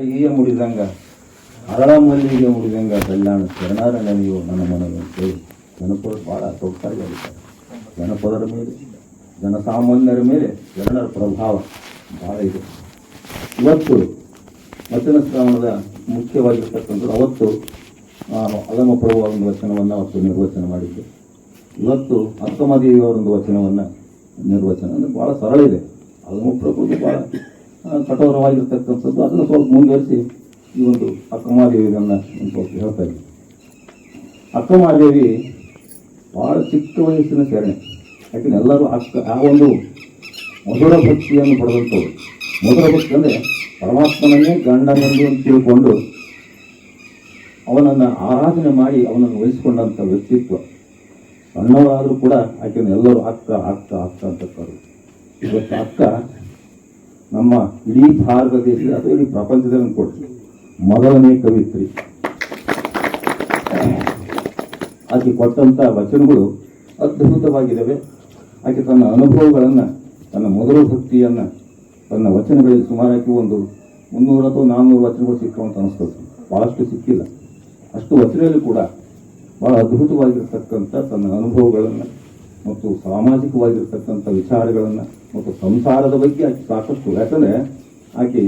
ಹೀಗೆ ಮುಡಿದಂಗ ಹರಳ ಮಲ್ಲಿಗೆ ಮುಡಿದಂಗ ಕಲ್ಯಾಣ ಶರಣರ ನೆನೆಯು ನನ್ನ ಮನವಿ ಅಂತೇಳಿ ಜನಪದ ಭಾಳ ಸೊಗಸಾಗಿ ಹೇಳ್ತಾರೆ. ಜನಪದರ ಮೇಲೆ, ಜನಸಾಮಾನ್ಯರ ಮೇಲೆ ಶರಣರ ಪ್ರಭಾವ ಭಾಳ ಇದೆ. ಇವತ್ತು ವಚನ ಶ್ರವಣದ ಮುಖ್ಯವಾಗಿರ್ತಕ್ಕಂಥದ್ದು, ಅವತ್ತು ಅಲಮ ಪ್ರಭು ಅವರೊಂದು ವಚನವನ್ನು ಅವತ್ತು ನಿರ್ವಚನ ಮಾಡಿದ್ದೆ. ಇವತ್ತು ಅಕ್ಕಮದೇವಿಯವರೊಂದು ವಚನವನ್ನು ನಿರ್ವಚನ ಅಂದರೆ ಭಾಳ ಸರಳ ಇದೆ. ಅಲಮ ಪ್ರಭುದು ಭಾಳ ಕಠೋರವಾಗಿರ್ತಕ್ಕಂಥದ್ದು. ಅದನ್ನು ಸ್ವಲ್ಪ ಮುಂದುವರಿಸಿ ಈ ಒಂದು ಅಕ್ಕಮಹಾದೇವಿಯನ್ನು ಒಂದು ಸ್ವಲ್ಪ ಹೇಳ್ತಾ ಇದ್ದೆ. ಅಕ್ಕಮಹಾದೇವಿ ಭಾಳ ಚಿಕ್ಕ ವಯಸ್ಸಿನ ಶರಣೆ. ಯಾಕೆಂದರೆ ಎಲ್ಲರೂ ಆ ಒಂದು ಮಧುರ ಭಕ್ತಿಯನ್ನು ಪಡೆದಂಥವ್ರು. ಮಧುರ ಭಕ್ತಿ ಅಂದರೆ ಪರಮಾತ್ಮನನ್ನೇ ಗಂಡನೆಂದು ತಿಳ್ಕೊಂಡು ಅವನನ್ನು ಆರಾಧನೆ ಮಾಡಿ ಅವನನ್ನು ವಹಿಸಿಕೊಂಡಂಥ ವ್ಯಕ್ತಿತ್ವ. ಸಣ್ಣವರಾದರೂ ಕೂಡ ಆಕೆಯನ್ನು ಎಲ್ಲರೂ ಅಕ್ಕ ಅಕ್ಕ ಅಕ್ಕ ಅಂತ ಕರೆದು. ಇವತ್ತು ಅಕ್ಕ ನಮ್ಮ ಇಡೀ ಭಾರತ ದೇಶದ ಅಥವಾ ಇಡೀ ಪ್ರಪಂಚದಲ್ಲಿ ಕೊಡ್ತೀವಿ ಮೊದಲನೇ ಕವಿತ್ರಿ. ಆಕೆ ಕೊಟ್ಟಂಥ ವಚನಗಳು ಅದ್ಭುತವಾಗಿದ್ದಾವೆ. ಆಕೆ ತನ್ನ ಅನುಭವಗಳನ್ನು, ತನ್ನ ಮೊದಲ ಭಕ್ತಿಯನ್ನು ತನ್ನ ವಚನಗಳಲ್ಲಿ ಸುಮಾರು ಆಕೆ ಒಂದು 300 ಅಥವಾ 400 ವಚನಗಳು ಸಿಕ್ಕವಂತ ಅನಿಸ್ತದೆ. ಭಾಳಷ್ಟು ಸಿಕ್ಕಿಲ್ಲ. ಅಷ್ಟು ವಚನದಲ್ಲಿ ಕೂಡ ಭಾಳ ಅದ್ಭುತವಾಗಿರ್ತಕ್ಕಂಥ ತನ್ನ ಅನುಭವಗಳನ್ನು ಮತ್ತು ಸಾಮಾಜಿಕವಾಗಿರ್ತಕ್ಕಂಥ ವಿಚಾರಗಳನ್ನು ಮತ್ತು ಸಂಸಾರದ ಬಗ್ಗೆ ಆಕೆ ಸಾಕಷ್ಟು. ಯಾಕಂದರೆ ಆಕೆ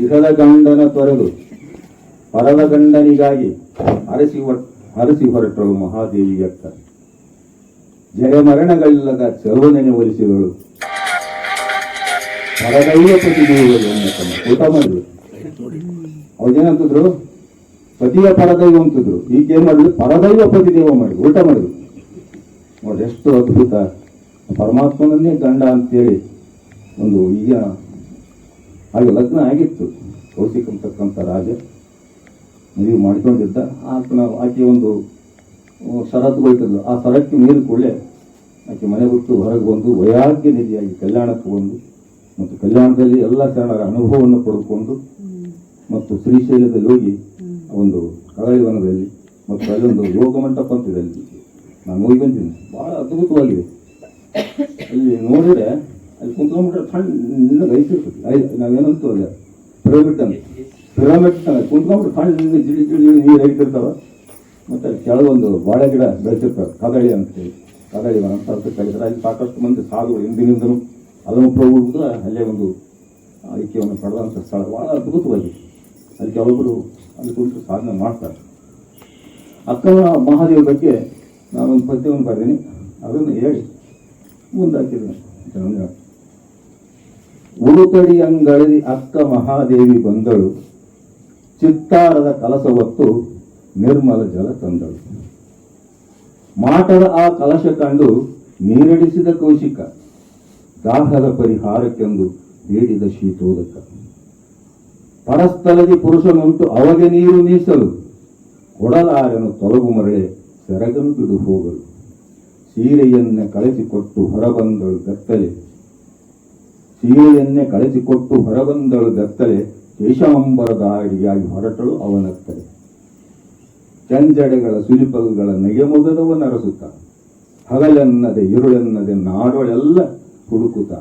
ಇಹದ ಗಂಡನ ತೊರೆದು ಪರದ ಗಂಡನಿಗಾಗಿ ಹರಸಿ ಹೊರಟಳು ಮಹಾದೇವಿಯಕ್ಕ. ಜಯಮರಣಗಳಿಲ್ಲದ ಚಲುವನೆನೆ ಒಲಿಸಿದಳು ಪರದೈವ ಪತಿದೇವರು. ಊಟ ಮಾಡಿದ್ರು. ಅವಾಗೇನಂತಿದ್ರು, ಪತಿಯ ಪರದೈವ ಅಂತಿದ್ರು. ಈಗೇನು ಮಾಡಿದ್ರು, ಪರದೈವ ಪತಿದೇವ ಮಾಡಿದ್ರು, ಊಟ ಮಾಡಿದ್ರು. ನೋಡಿ ಎಷ್ಟು ಅದ್ಭುತ. ಪರಮಾತ್ಮನನ್ನೇ ಗಂಡ ಅಂತೇಳಿ ಒಂದು ಈಗ ಹಾಗೆ ಲಗ್ನ ಆಗಿತ್ತು. ಕೌಶಿಕ ಅಂತಕ್ಕಂಥ ರಾಜ ಮದುವೆ ಮಾಡ್ಕೊಂಡಿದ್ದ. ಆಕೆ ಒಂದು ಷರತ್ತು ಬೈತಿದ್ಲು. ಆ ಷರಕ್ಕೆ ಮೀರಿ ಕೂಡಲೇ ಆಕೆ ಮನೆ ಬಿಟ್ಟು ಹೊರಗೆ ಬಂದು ವೈರಾಗ್ಯ ನಿಧಿಯಾಗಿ ಕಲ್ಯಾಣಕ್ಕೆ ಬಂದು ಮತ್ತು ಕಲ್ಯಾಣದಲ್ಲಿ ಎಲ್ಲ ಶರಣರ ಅನುಭವವನ್ನು ಪಡೆದುಕೊಂಡು ಮತ್ತು ಶ್ರೀಶೈಲದಲ್ಲಿ ಹೋಗಿ ಒಂದು ಕಳವನದಲ್ಲಿ ಮತ್ತು ಅಲ್ಲೊಂದು ಯೋಗ ಮಂಟಪ ಅಂತಿದೆ. ಅಲ್ಲಿ ನಾನು ಹೋಗಿ ಬಂದಿದ್ದೀನಿ. ಭಾಳ ಅದ್ಭುತವಾಗಿದೆ. ಅಲ್ಲಿ ನೋಡಿದ್ರೆ ಅಲ್ಲಿ ಕುಂತ್ಕೊಂಡ್ಬಿಟ್ರೆ ಸಣ್ಣ ಐಸಿರ್ತದೆ. ನಾವೇನಂತೂ ಅಲ್ಲ ಪಿರಮಿಡ್ ಅಂತ, ಪಿರಮಿಡ್ ಕುಂತ್ಕೊಂಡ್ಬಿಟ್ರೆ ಸಣ್ಣ ಜಿಳಿ ಜಿಳಿ ನೀರು ಹರಿತಿರ್ತಾವೆ. ಮತ್ತು ಅಲ್ಲಿ ಕೆಳಗೊಂದು ಬಾಳೆ ಗಿಡ ಬೆಳೆಸಿರ್ತಾರೆ, ಕದಳಿ ಅಂತೇಳಿ. ಕದಳಿ ಅಂತ ಕರೀತಾರೆ. ಅಲ್ಲಿ ಸಾಕಷ್ಟು ಮಂದಿ ಸಾಧುಗಳು ಹಿಂದಿನಿಂದಲೂ ಅಲಮ ಪ್ರಭು ಕೂಡ ಅಲ್ಲೇ ಒಂದು ಐಕ್ಯವನ್ನು ಪಡೆದಂಥ ಸ್ಥಳ. ಭಾಳ ಅದ್ಭುತವಾಗಿದೆ. ಅಲ್ಲಿ ಕೆಲವೊಬ್ಬರು ಅಲ್ಲಿ ಕುರಿತು ಸಾಧನೆ ಮಾಡ್ತಾರೆ. ಅಕ್ಕನ ಮಹಾದೇವಿ ಬಗ್ಗೆ ನಾನೊಂದು ಪದ್ಯವನ್ನು ಬರೆದೀನಿ, ಅದನ್ನು ಹೇಳಿ ಮುಂದಾಕಿದ್ದೀನಿ. ಉಡುತಡಿ ಅಂಗಳದಿ ಅಕ್ಕ ಮಹಾದೇವಿ ಬಂದಳು, ಚಿತ್ತಾರದ ಕಲಸ ಹೊತ್ತು ನಿರ್ಮಲ ಜಲ ತಂದಳು. ಮಾಟದ ಆ ಕಲಶ ಕಂಡು ನೀರಡಿಸಿದ ಕೌಶಿಕ, ದಾಹದ ಪರಿಹಾರಕ್ಕೆಂದು ಬೇಡಿದ ಶೀತೋದಕ. ಪರಸ್ಥಳದಿ ಪುರುಷನುಂಟು ಅವಗೆ ನೀರು ಮೀಸಲು, ಕೊಡಲಾರನು ತೊಲಗು ಮರಳೆ ಸೆರಗನು ಬಿಡು ಹೋಗಲು. ಸೀರೆಯನ್ನೇ ಕಳಿಸಿಕೊಟ್ಟು ಹೊರಬಂದಳು ಗತ್ತಲೆ, ಸೀರೆಯನ್ನೇ ಕಳಿಸಿಕೊಟ್ಟು ಹೊರಬಂದಳು ಗತ್ತಲೆ. ಕೇಶಾಂಬರದ ಅಡಿಯಾಗಿ ಹೊರಟಳು ಅವನತ್ತಲೆ. ಚಂಜಡೆಗಳ ಸುಲಿಪಗಳ ನಗೆಮೊಗದವ ನರಸುತ್ತ, ಹಗಲೆನ್ನದೆ ഇരുಳೆನ್ನದೆ ನಾಡೊಳೆಲ್ಲ ಹುಡುಕುತ್ತ.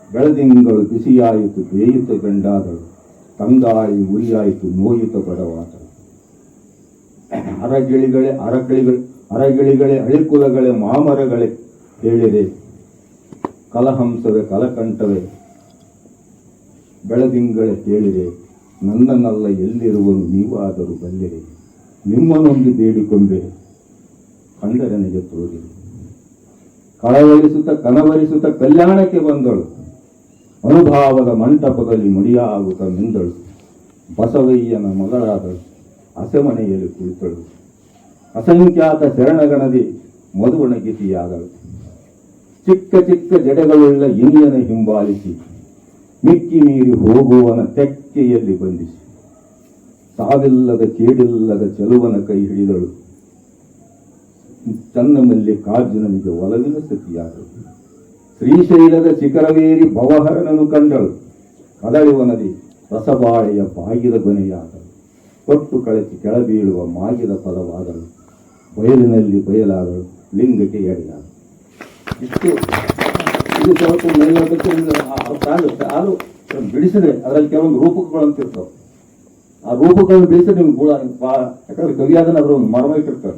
ಬೆಳದಿಂಗಳು ಬಿಸಿಯಾಯಿತು ಬೇಯುತ ಗಂಡಾದಳು, ತಂಗಾಳಿ ಉರಿಯಾಯಿತು ನೋಯುತ ಬಡವಾದಳು. ಅರಗಿಳಿಗಳೇ ಅಳಿಕುಲಗಳೇ ಮಾಮರಗಳೇ ಹೇಳಿದೆ, ಕಲಹಂಸವೇ ಕಲಕಂಠವೇ ಬೆಳದಿಂಗಳೇ ಕೇಳಿದೆ. ನನ್ನನ್ನೆಲ್ಲ ಎಲ್ಲಿರುವನು ನೀವಾದರೂ ಬಲ್ಲಿರೆ, ನಿಮ್ಮನೊಂದು ಬೇಡಿಕೊಂಡೆ ಕಂಡರೆ ನನಗೆ ತೋರಿದೆ. ಕನವರಿಸುತ್ತ ಕಲ್ಯಾಣಕ್ಕೆ ಬಂದಳು, ಅನುಭಾವದ ಮಂಟಪದಲ್ಲಿ ಮುಡಿಯಾಗುತ್ತ ನಿಂದಳು. ಬಸವಯ್ಯನ ಮಗಳಾದಳು, ಅಸೆಮನೆಯಲ್ಲಿ ಕುಳಿತಳು. ಅಸಂಖ್ಯಾತ ಶರಣಗಣದಿ ಮಧುವಣಗಿತಿಯಾದಳು. ಚಿಕ್ಕ ಚಿಕ್ಕ ಜಡೆಗಳುಳ್ಳ ಇನಿಯನ ಹಿಂಬಾಲಿಸಿ, ಮಿಕ್ಕಿ ಮೀರಿ ಹೋಗುವನ ತೆಕ್ಕೆಯಲ್ಲಿ ಬಂಧಿಸಿ. ಸಾವಿಲ್ಲದ ಕೇಡಿಲ್ಲದ ಚೆಲುವನ ಕೈ ಹಿಡಿದಳು, ಚನ್ನಮಲ್ಲಿ ಕಾರ್ಜುನನಿಗೆ ಒಲವಿನ ಸತಿಯಾದಳು. ಶ್ರೀಶೈಲದ ಶಿಖರವೇರಿ ಭವಹರನನ್ನು ಕಂಡಳು, ಕದಳಿವನದಿ ರಸಬಾಳೆಯ ಬಾಗಿದ ಕೊನೆಯಾದಳು. ಕೊಟ್ಟು ಕಳಚಿ ಕೆಳಬೀಳುವ ಮಾಗಿದ ಪದವಾದಳು, ಬಯಲಿನಲ್ಲಿ ಬಯಲಾದಳು, ಲಿಂಗಕ್ಕೆ ಎಡೆಯಾದಳು. ಇಷ್ಟು ಇದು ಸ್ವಲ್ಪ ಮೇಲಾಗುತ್ತೆ. ಆದರೂ ಬಿಡಿಸಿದ್ರೆ ಅದರಲ್ಲಿ ಕೆಲವೊಂದು ರೂಪಕಗಳು ಅಂತಿರ್ತಾವೆ. ಆ ರೂಪಗಳನ್ನು ಬೆಳೆಸಿದ್ರೆ ನಿಮ್ಗೆ ಗುಣ ಯಾಕಂದ್ರೆ ಕವಿ ಅದನ್ನ ಅದ್ರ ಒಂದು ಮರ್ಮ ಇಟ್ಟಿರ್ತಾರೆ.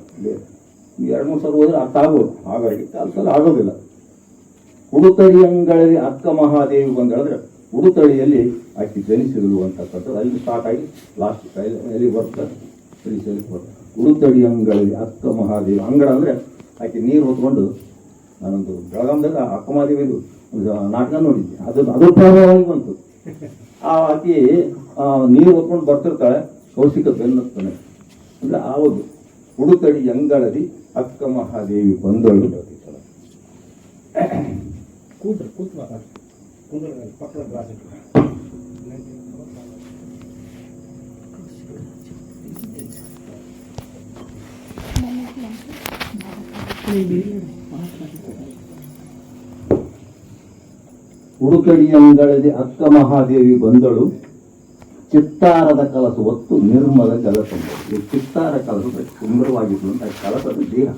2-3 ಸಲ ಹೋದ್ರೆ ಅರ್ಥ ಆಗೋದು, ಹಾಗಾಗಿ ಸಲ ಆಗೋದಿಲ್ಲ. ಉಡುತಡಿಯಂಗಳಲ್ಲಿ ಅಕ್ಕ ಮಹಾದೇವಿ ಬಂದು ಹೇಳಿದ್ರೆ ಉಡುತಡಿಯಲ್ಲಿ ಆಕೆ ಜನಿಸಿದಳು ಅಂತಕ್ಕಂಥದ್ದು ಅಲ್ಲಿ ಸ್ಟಾರ್ಟ್ ಆಗಿ ಲಾಸ್ಟ್ ಎಲ್ಲಿ ಬರ್ತಾರೆ ಉಡುತಡಿಯಂಗಳಲ್ಲಿ ಅಕ್ಕ ಮಹಾದೇವಿ. ಅಂಗಡ ಅಂದ್ರೆ ಆಕೆ ನೀರು ಹೊತ್ಕೊಂಡು, ನಾನೊಂದು ಬೆಳಗಾಂದಾಗ ಅಕ್ಕ ಮಹಾದೇವಿದು ನಾಟಕ ನೋಡಿದ್ದೆ, ಅದ್ರ ಪ್ರಭಾವವಾಗಿ ಬಂತು. ಆಕೆ ನೀರು ಹೊತ್ಕೊಂಡು ಬರ್ತಿರ್ತಾಳೆ, ಕೌಶಿಕ ಬೆನ್ನತ್ತಾನೆ ಅಂದ್ರೆ ಆವದು ಉಡುತಡಿ ಅಂಗಳದಿ ಅಕ್ಕ ಮಹಾದೇವಿ ಬಂದಳು. ಉಡುಕಡಿ ಅಂಗಳದಿ ಅಕ್ಕ ಮಹಾದೇವಿ ಬಂದಳು, ಚಿತ್ತಾರದ ಕಲಸ ಹೊತ್ತು ನಿರ್ಮಲ ಜಲ ತಂದಳು. ಈ ಚಿತ್ತಾರ ಕಲಸ ಸುಂದರವಾಗಿತ್ತು ಅಂತ ಕಲಸದ ದೇಹ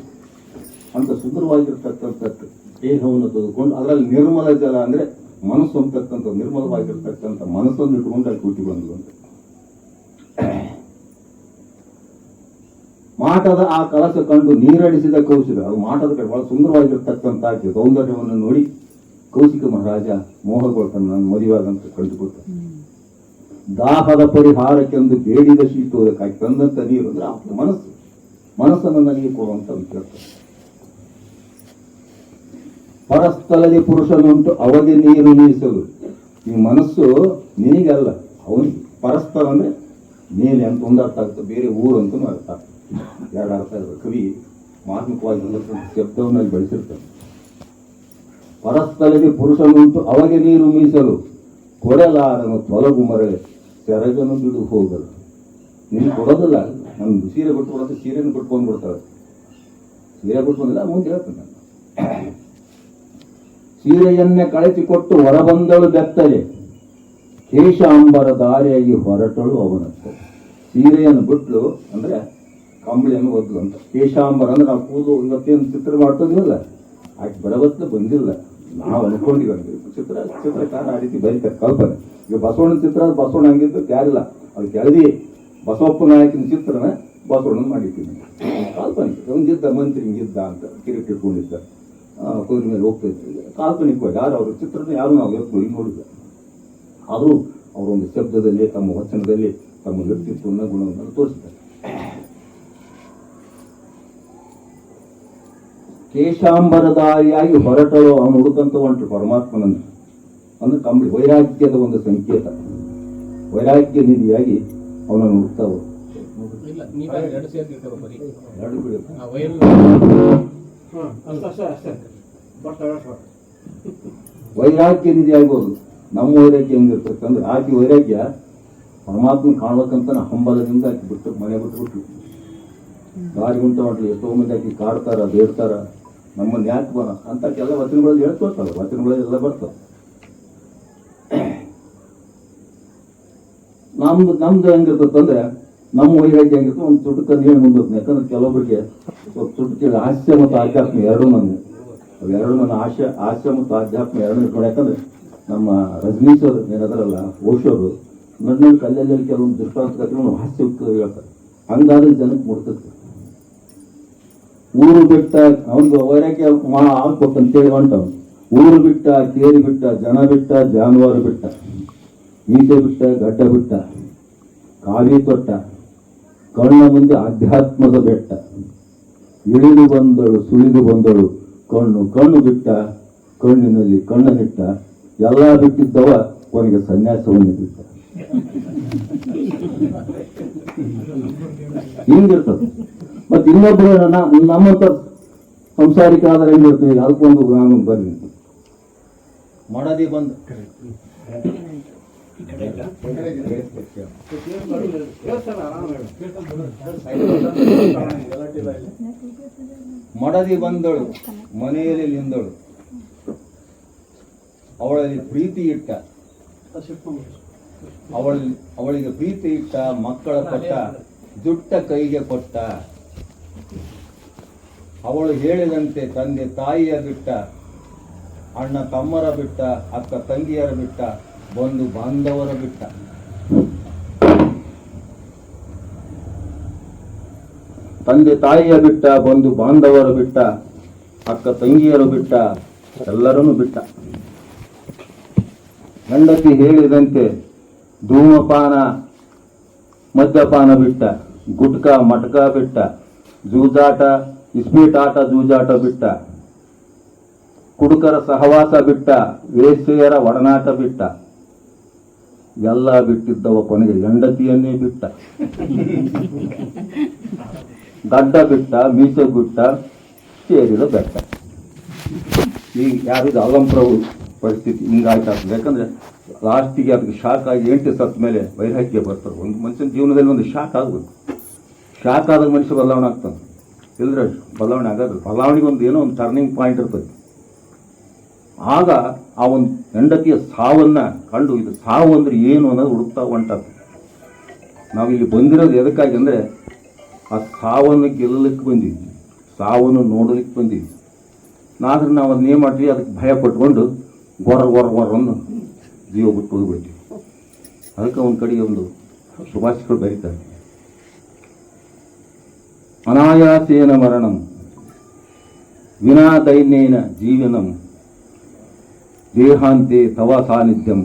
ಅಂತ ಸುಂದರವಾಗಿರ್ತಕ್ಕಂಥ ದೇಹವನ್ನು ತೆಗೆದುಕೊಂಡು ಅದರಲ್ಲಿ ನಿರ್ಮಲ ಜಲ ಅಂದ್ರೆ ಮನಸ್ಸು ಅಂತಕ್ಕಂಥ ನಿರ್ಮಲವಾಗಿರ್ತಕ್ಕಂಥ ಮನಸ್ಸನ್ನು ಇಟ್ಕೊಂಡು ಅಲ್ಲಿ ಕೂತಿ ಬಂದು ಅಂತ. ಮಾಟದ ಆ ಕಲಸ ಕಂಡು ನೀರಡಿಸಿದ ಕೌಶಿಕ, ಅದು ಮಾಟದ ಕಡೆ ಬಹಳ ಸುಂದರವಾಗಿರ್ತಕ್ಕಂಥ ಸೌಂದರ್ಯವನ್ನು ನೋಡಿ ಕೌಶಿಕ ಮಹಾರಾಜ ಮೋಹಗೊಳ್ತಾನೆ, ನಾನು ಮದುವೆಯಾದಂತ ಕಂಡುಕೊಟ್ಟ. ದಾಹದ ಪರಿಹಾರಕ್ಕೆಂದು ಬೇಡಿದ ಶೀತೋದಕ್ಕಾಗಿ ತಂದಂತ ನೀರು ಅಂದ್ರೆ ಆ ಮನಸ್ಸನ್ನು ನನಗೆ ಕೊಡುವಂತ ವಿಚಾರ. ಪರಸ್ಥಳದಿ ಪುರುಷನುಂಟು ಅವಧಿ ನೀರು ಮೀಸಲು. ಈ ಮನಸ್ಸು ನಿನಗಲ್ಲ, ಅವನಿಗೆ. ಪರಸ್ಥಳ ಅಂದ್ರೆ ಮೇಲೆ ಅಂತ ಒಂದು ಅರ್ಥ ಆಗ್ತದೆ, ಬೇರೆ ಊರು ಅಂತ ಅರ್ಥ. ಎರಡು ಅರ್ಥ ಇರ್ತದೆ. ಕವಿ ಮಾರ್ಮಿಕವಾಗಿ ಶಬ್ದವನ್ನಲ್ಲಿ ಬಳಸಿರ್ತಾನೆ. ಪರಸ್ಥಳದಿ ಪುರುಷನುಂಟು ಅವಧಿ ನೀರು ಮೀಸಲು, ಕೊಡಲಾರನು ತೊಲಗು ಮರಳೆ ಸೆರಗನು ಬಿಡು ಹೋಗಲು. ನೀನು ಕೊಡೋದಿಲ್ಲ, ನಮ್ದು ಸೀರೆ ಕೊಟ್ಟು ಕೊಡೋದು, ಸೀರೆಯನ್ನು ಕೊಟ್ಕೊಂಡು ಬಿಡ್ತಾಳೆ. ಸೀರೆ ಕೊಟ್ಕೊಂಡಿಲ್ಲ, ಮುಂದೆ ಹೇಳ್ತಾನೆ ನಾನು. ಸೀರೆಯನ್ನೇ ಕಳಚಿಕೊಟ್ಟು ಹೊರಬಂದಳು ಬೆತ್ತಲೆ, ಕೇಶಾಂಬರ ದಾರಿಯಾಗಿ ಹೊರಟಳು ಅವನತ್ತ. ಸೀರೆಯನ್ನು ಬಿಟ್ಲು ಅಂದ್ರೆ ಕಂಬಳಿಯನ್ನು ಒದ್ಲು ಅಂತ. ಕೇಶಾಂಬರ ಅಂದ್ರೆ ನಾವು ಕೂದು ಇವತ್ತೇನು ಚಿತ್ರ ಮಾಡ್ತದಿಲ್ಲ, ಆಕೆ ಬರಬತ್ತಲು ಬಂದಿಲ್ಲ, ನಾವು ಅನ್ಕೊಂಡಿವಿ. ಚಿತ್ರಕಾರ ಆ ರೀತಿ ಬರೀತಾರೆ, ಕಲ್ಪನೆ. ಈಗ ಬಸವಣ್ಣನ ಚಿತ್ರ ಬಸವಣ್ಣ ಹಂಗಿದ್ದು ಯಾರಿಲ್ಲ, ಅದು ಕೆಳದಿ ಬಸವಪ್ಪ ನಾಯಕನ ಚಿತ್ರನ ಬಸವಣ್ಣ ಮಾಡಿರ್ತೀನಿ. ಕಾಲ್ಪನಿಕ ಒಂದಿದ್ದ ಮಂತ್ರಿ ಹಿಂಗಿದ್ದ ಅಂತ ಕಿರೀಟ ಇಟ್ಕೊಂಡಿದ್ದ, ಕುದುರೆ ಮೇಲೆ ಹೋಗ್ತಾ ಇದ್ರು. ಕಾಲ್ಪನಿಕವಾಗಿ ಯಾರು ಅವ್ರ ಚಿತ್ರನ ಯಾರು ನಾವು ಎತ್ಕೊಳ್ಳಿ ನೋಡಿಲ್ಲ. ಆದರೂ ಅವರೊಂದು ಶಬ್ದದಲ್ಲಿ, ತಮ್ಮ ವಚನದಲ್ಲಿ ತಮ್ಮ ವ್ಯಕ್ತಿತ್ವವನ್ನು ಗುಣವನ್ನು ತೋರಿಸ್ತಾರೆ. ಕೇಶಾಂಬರದಾರಿಯಾಗಿ ಹೊರಟಳು ಅವನು ಹುಡುಕಂತ ಹೊಂಟರು ಪರಮಾತ್ಮನನ್ನು ಅಂದ್ರೆ ಕಂಬಳಿ. ವೈರಾಗ್ಯದ ಒಂದು ಸಂಕೇತ, ವೈರಾಗ್ಯ ನಿಧಿಯಾಗಿ ಅವನನ್ನು ಹುಡುಕ್ತಾವ. ವೈರಾಗ್ಯ ನಿಧಿ ಆಗೋದು. ನಮ್ಮ ವೈರಾಗ್ಯ ಹೆಂಗಿರ್ತಕ್ಕಂದ್ರೆ ಆಕೆ ವೈರಾಗ್ಯ ಪರಮಾತ್ಮ ಕಾಣ್ಬೇಕಂತ ಹಂಬಲದಿಂದ ಆಕೆ ಬಿಟ್ಟು ಮನೆ ಬಿಟ್ಟು ದಾರಿ ಉಂಟ ಮಾಡ್ಲಿ. ಎಷ್ಟೋ ಮಂದಿ ಆಕಿ ಕಾಡ್ತಾರ, ಬೇಡ್ತಾರ, ನಮ್ಮನ್ನು ಯಾಕೆ ಬರ ಅಂತ ಎಲ್ಲ ವಚನಗಳಲ್ಲಿ ಹೇಳ್ಕೊಡ್ತಾರೆ, ವಚನಗಳೆಲ್ಲ ಬರ್ತಾವ. ನಮ್ದು ಹೆಂಗಿರ್ತಂದ್ರೆ ನಮ್ಮ ವೈರಾಗ್ಯ ಹೆಂಗಿರ್ತದೆ, ಒಂದು ಚುಟುಕನ್ನು ಹೇಳಿ ಮುಂದೋಗ್ತೀನಿ. ಯಾಕಂದ್ರೆ ಕೆಲವೊಬ್ಬರಿಗೆ ಚುಟುಕಿ ಹಾಸ್ಯ ಮತ್ತು ಆಧ್ಯಾತ್ಮ ಎರಡು ನನ್ನ ಹಾಸ್ಯ ಮತ್ತು ಆಧ್ಯಾತ್ಮ ಎರಡು ಇಟ್ಕೊಂಡು. ಯಾಕಂದ್ರೆ ನಮ್ಮ ರಜನೀಶ್ ಅವರು ಏನದರಲ್ಲ, ಓಶೋರು ನನ್ನ ಕಲ್ಲಲ್ಲಿ ಕೆಲವೊಂದು ದೃಷ್ಟಾಂತ ಹಾಸ್ಯ ಹೇಳ್ತಾರೆ. ಹಂಗಾದ್ರೆ ಜನಕ್ಕೆ ಮುಡ್ತದೆ. ಊರು ಬಿಟ್ಟ ಅವನಿಗೆ ವೈರಾಗ್ಯ ಆಗ್ಬೇಕಂತೇಳಿ ಹೊಂಟವನು. ಊರು ಬಿಟ್ಟ, ಕೇರಿ ಬಿಟ್ಟ, ಜನ ಬಿಟ್ಟ, ಜಾನುವಾರು ಬಿಟ್ಟ, ಮೀಸೆ ಬಿಟ್ಟ, ಗಡ್ಡ ಬಿಟ್ಟ, ಕಾವಿ ತೊಟ್ಟ, ಕಣ್ಣ ಮುಂದೆ ಆಧ್ಯಾತ್ಮದ ಬೆಟ್ಟ. ಇಳಿದು ಬಂದಳು, ಸುಳಿದು ಬಂದಳು, ಕಣ್ಣು ಬಿಟ್ಟ, ಕಣ್ಣಿನಲ್ಲಿ ಕಣ್ಣನಿಟ್ಟ, ಎಲ್ಲ ಬಿಟ್ಟಿದ್ದವ ಅವನಿಗೆ ಸನ್ಯಾಸವನ್ನೇ ಬಿಟ್ಟ. ಹಿಂಗಿರ್ತದೆ. ಮತ್ತೆ ಇನ್ನೊಬ್ರು ನಮ್ಮಂತ ಸಂಸಾರಿಕ ಆದ್ರೆ ಹೆಂಗಿರ್ತೀವಿ, ಅದಕ್ಕೊಂದು ನಾನು ಬರ್ರಿ ಮಾಡದಿ ಬಂದು ಮಡದಿ ಬಂದಳು, ಮನೆಯಲ್ಲಿ ನಿಂದಳು, ಅವಳಲ್ಲಿ ಪ್ರೀತಿ ಇಟ್ಟ, ಅವಳಿಗೆ ಪ್ರೀತಿ ಇಟ್ಟ, ಮಕ್ಕಳ ಕೊಟ್ಟ, ಜುಟ್ಟ ಕೈಗೆ ಕೊಟ್ಟ. ಅವಳು ಹೇಳಿದಂತೆ ತಂದೆ ತಾಯಿಯ ಬಿಟ್ಟ, ಅಣ್ಣ ತಮ್ಮರ ಬಿಟ್ಟ, ಅಕ್ಕ ತಂಗಿಯರ ಬಿಟ್ಟ, ಬಂಧು ಬಾಂಧವರ ಬಿಟ್ಟ. ತಂದೆ ತಾಯಿಯ ಬಿಟ್ಟ, ಬಂಧು ಬಾಂಧವರು ಬಿಟ್ಟ, ಅಕ್ಕ ತಂಗಿಯರು ಬಿಟ್ಟ, ಎಲ್ಲರನ್ನೂ ಬಿಟ್ಟ. ಹೆಂಡತಿ ಹೇಳಿದಂತೆ ಧೂಮಪಾನ ಮದ್ಯಪಾನ ಬಿಟ್ಟ, ಗುಟ್ಕ ಮಟ್ಕ ಬಿಟ್ಟ, ಜೂಜಾಟ ಇಸ್ಪೀಟಾಟ ಜೂಜಾಟ ಬಿಟ್ಟ, ಕುಡುಕರ ಸಹವಾಸ ಬಿಟ್ಟ, ವೇಶ್ಯೆಯರ ಒಡನಾಟ ಬಿಟ್ಟ. ಎಲ್ಲ ಬಿಟ್ಟಿದ್ದವ ಕೊನೆಗೆ ಹೆಂಡತಿಯನ್ನೇ ಬಿಟ್ಟ. ಗಡ್ಡ ಬಿಟ್ಟ, ಮೀಸೆ ಬಿಟ್ಟ, ಸೇರಿದ ಬೆಟ್ಟ. ಈಗ ಯಾರಿದು ಅಲಂಪ್ರಭು ಪರಿಸ್ಥಿತಿ ಹಿಂಗಾಯ್ತಾಗ್ತದೆ. ಯಾಕಂದ್ರೆ ಲಾಸ್ಟಿಗೆ ಅದಕ್ಕೆ ಶಾಕ್ ಆಗಿ 8 ಸತ್ತ ಮೇಲೆ ವೈರಾಗ್ಯ ಬರ್ತಾರೆ. ಒಂದು ಮನುಷ್ಯನ ಜೀವನದಲ್ಲಿ ಒಂದು ಶಾಕ್ ಆಗ್ಬೇಕು. ಶಾಕ್ ಆದಾಗ ಮನುಷ್ಯ ಬದಲಾವಣೆ ಆಗ್ತಾನೆ. ಇಲ್ಲದ್ರೆ ಬದಲಾವಣೆ ಆಗೋದು. ಬದಲಾವಣೆಗೆ ಒಂದು ಏನೋ ಒಂದು ಟರ್ನಿಂಗ್ ಪಾಯಿಂಟ್ ಇರ್ತದೆ. ಆಗ ಆ ಒಂದು ಹೆಂಡತಿಯ ಸಾವನ್ನ ಕಂಡು ಇದು ಸಾವು ಅಂದ್ರೆ ಏನು ಅನ್ನೋದು ಹುಡುಕ್ತಾ ಹೊಂಟಾಗ್ತದೆ. ನಾವಿಲ್ಲಿ ಬಂದಿರೋದು ಎದಕ್ಕಾಗಿ ಅಂದರೆ ಆ ಸಾವನ್ನು ಗೆಲ್ಲಲಿಕ್ಕೆ ಬಂದಿದ್ವಿ, ಸಾವನ್ನು ನೋಡಲಿಕ್ಕೆ ಬಂದಿದ್ವಿ. ಆದ್ರೆ ನಾವು ಅದನ್ನ ಏನು ಮಾಡ್ತೀವಿ, ಅದಕ್ಕೆ ಭಯ ಪಟ್ಕೊಂಡು ಗೊರನ್ನು ಜೀವ ಬಿಟ್ಟು ಹೋಗ್ಬಿಡ್ತೀವಿ. ಅದಕ್ಕೆ ಒಂದು ಕಡೆಗೆ ಒಂದು ಸುಭಾಷಿತಗಳು ಬರೀತಾರೆ, ಅನಾಯಾಸೇನ ಮರಣಂ ವಿನಾ ದೈನ್ಯೇನ ಜೀವನಂ ದೇಹಾಂತೆ ತವ ಸಾನ್ನಿಧ್ಯಂ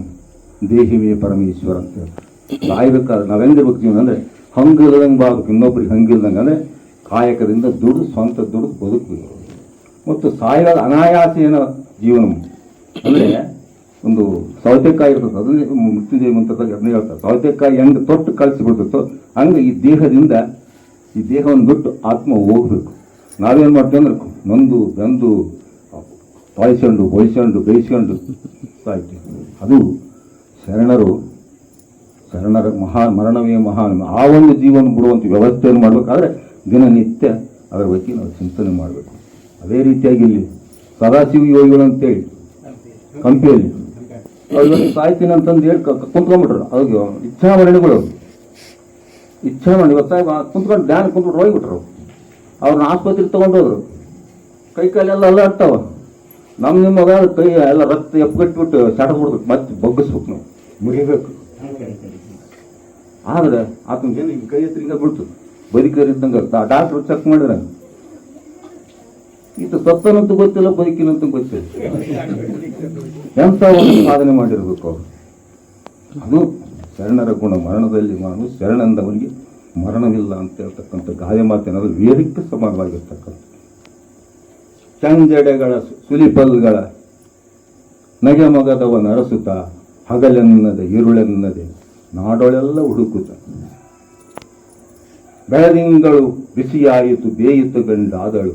ದೇಹಿಮೇ ಪರಮೇಶ್ವರ ಅಂತ ಹೇಳ್ತಾರೆ. ಸಾಯ್ಬೇಕಾದ್ರೆ ನಾವೆಂದಿರ್ಬೇಕು ಜೀವನ ಅಂದರೆ ಹಂಗಿಲ್ದಂಗೆ ಬಾಗಬೇಕು, ಇನ್ನೊಬ್ರಿಗೆ ಹಂಗಿಲ್ದಂಗೆ ಅಂದರೆ ಕಾಯಕದಿಂದ ದುಡ್ಡು ಸ್ವಂತ ದುಡ್ಡು ಬದುಕಬೇಕು. ಮತ್ತು ಸಾಯುವಾಗ ಅನಾಯಾಸೇನ ಜೀವನ ಅಂದರೆ ಒಂದು ಸೌತೆಕಾಯಿ ಇರ್ತದೆ, ಅದನ್ನೇ ಮೃತ್ಯುಂಜಯ ಮಂತ್ರದಾಗ ಅದನ್ನೇ ಹೇಳ್ತಾರೆ. ಸೌತೆಕಾಯಿ ಹೆಂಗೆ ತೊಟ್ಟು ಕಳಿಸಿಬಿಡ್ತೋ ಹಂಗೆ ಈ ದೇಹದಿಂದ ಈ ದೇಹವನ್ನು ಬಿಟ್ಟು ಆತ್ಮ ಹೋಗ್ಬೇಕು. ನಾವೇನು ಮಾಡ್ತೀವಿ ಅಂದ್ರೆ ನೊಂದು ಬೆಂದು ತೊಳಿಸ್ಕೊಂಡು ಬಯಸ್ಕೊಂಡು ಬೇಯಿಸ್ಕೊಂಡು ಸಾಯ್ತೀವಿ. ಅದು ಶರಣರ ಮರಣವೇ ಮಹಾನ್. ಆ ಒಂದು ಜೀವನ ಬಿಡುವಂಥ ವ್ಯವಸ್ಥೆಯನ್ನು ಮಾಡಬೇಕಾದ್ರೆ ದಿನನಿತ್ಯ ಅದರ ಬಗ್ಗೆ ನಾವು ಚಿಂತನೆ ಮಾಡಬೇಕು. ಅದೇ ರೀತಿಯಾಗಿ ಇಲ್ಲಿ ಸದಾಶಿವ ಯೋಗಿಗಳು ಅಂತೇಳಿ ಕಂಪಿಯಲ್ಲಿ ಅವ್ರಿಗೆ ಸಾಯ್ತೀನಿ ಅಂತಂದು ಹೇಳಿ ಕುಂತ್ಕೊಂಡ್ಬಿಟ್ರು. ಅವ್ರಿಗೆ ಇಚ್ಛಾಮರಣಿಗಳು ಇವತ್ತು ಕುಂತ್ಕೊಂಡು ಧ್ಯಾನ ಕುಂತ್ಬಿಟ್ರು ಹೋಗ್ಬಿಟ್ರು. ಅವ್ರನ್ನ ಆಸ್ಪತ್ರೆಗೆ ತೊಗೊಂಡೋದ್ರು. ಕೈ ಕಾಲೆಲ್ಲ ಅಲ್ಲಾಡ್ತಾವ. ನಿಮ್ಮ ಕೈ ಎಲ್ಲ ರಕ್ತ ಎಪ್ಪಗಟ್ಬಿಟ್ಟು ಸಡದ್ಬಿಡ್ಬೇಕು, ಮತ್ತೆ ಬಗ್ಗಿಸ್ಬೇಕು, ನಾವು ಮುರಿಬೇಕು. ಆದ್ರೆ ಆತನ ಜನ ಈಗ ಕೈ ಹತ್ರಿಂದ ಬೀಳ್ತು, ಬದುಕರಿದ್ದಂಗೆ ಡಾಕ್ಟ್ರು ಚೆಕ್ ಮಾಡಿದ್ರೆ ಈತ ಸತ್ತನಂತೂ ಗೊತ್ತಿಲ್ಲ, ಬದುಕಿನಂತೂ ಗೊತ್ತಿಲ್ಲ. ಎಂಥ ಒಂದು ಸಾಧನೆ ಮಾಡಿರ್ಬೇಕು ಅವರು. ಅದು ಶರಣರ ಗುಣ. ಮರಣದಲ್ಲಿ ಶರಣಂದವನಿಗೆ ಮರಣವಿಲ್ಲ ಅಂತ ಹೇಳ್ತಕ್ಕಂಥ ಗಾದೆ ಮಾತೇನಾದ್ರು ವೇದಕ್ಕೆ ಸಮಾನವಾಗಿರ್ತಕ್ಕಂಥ. ಚಂಜಡೆಗಳ ಸುಲಿಪಲ್ಗಳ ನಗೆ ಮಗದವ ನರಸುತ್ತ ಹಗಲೆನ್ನದೆ ಇರುಳೆನ್ನದೆ ನಾಡೊಳೆಲ್ಲ ಹುಡುಕುತ್ತ ಬೆಳದಿಂಗಳು ಬಿಸಿಯಾಯಿತು ಬೇಯಿತು ಗಂಡಾದಳು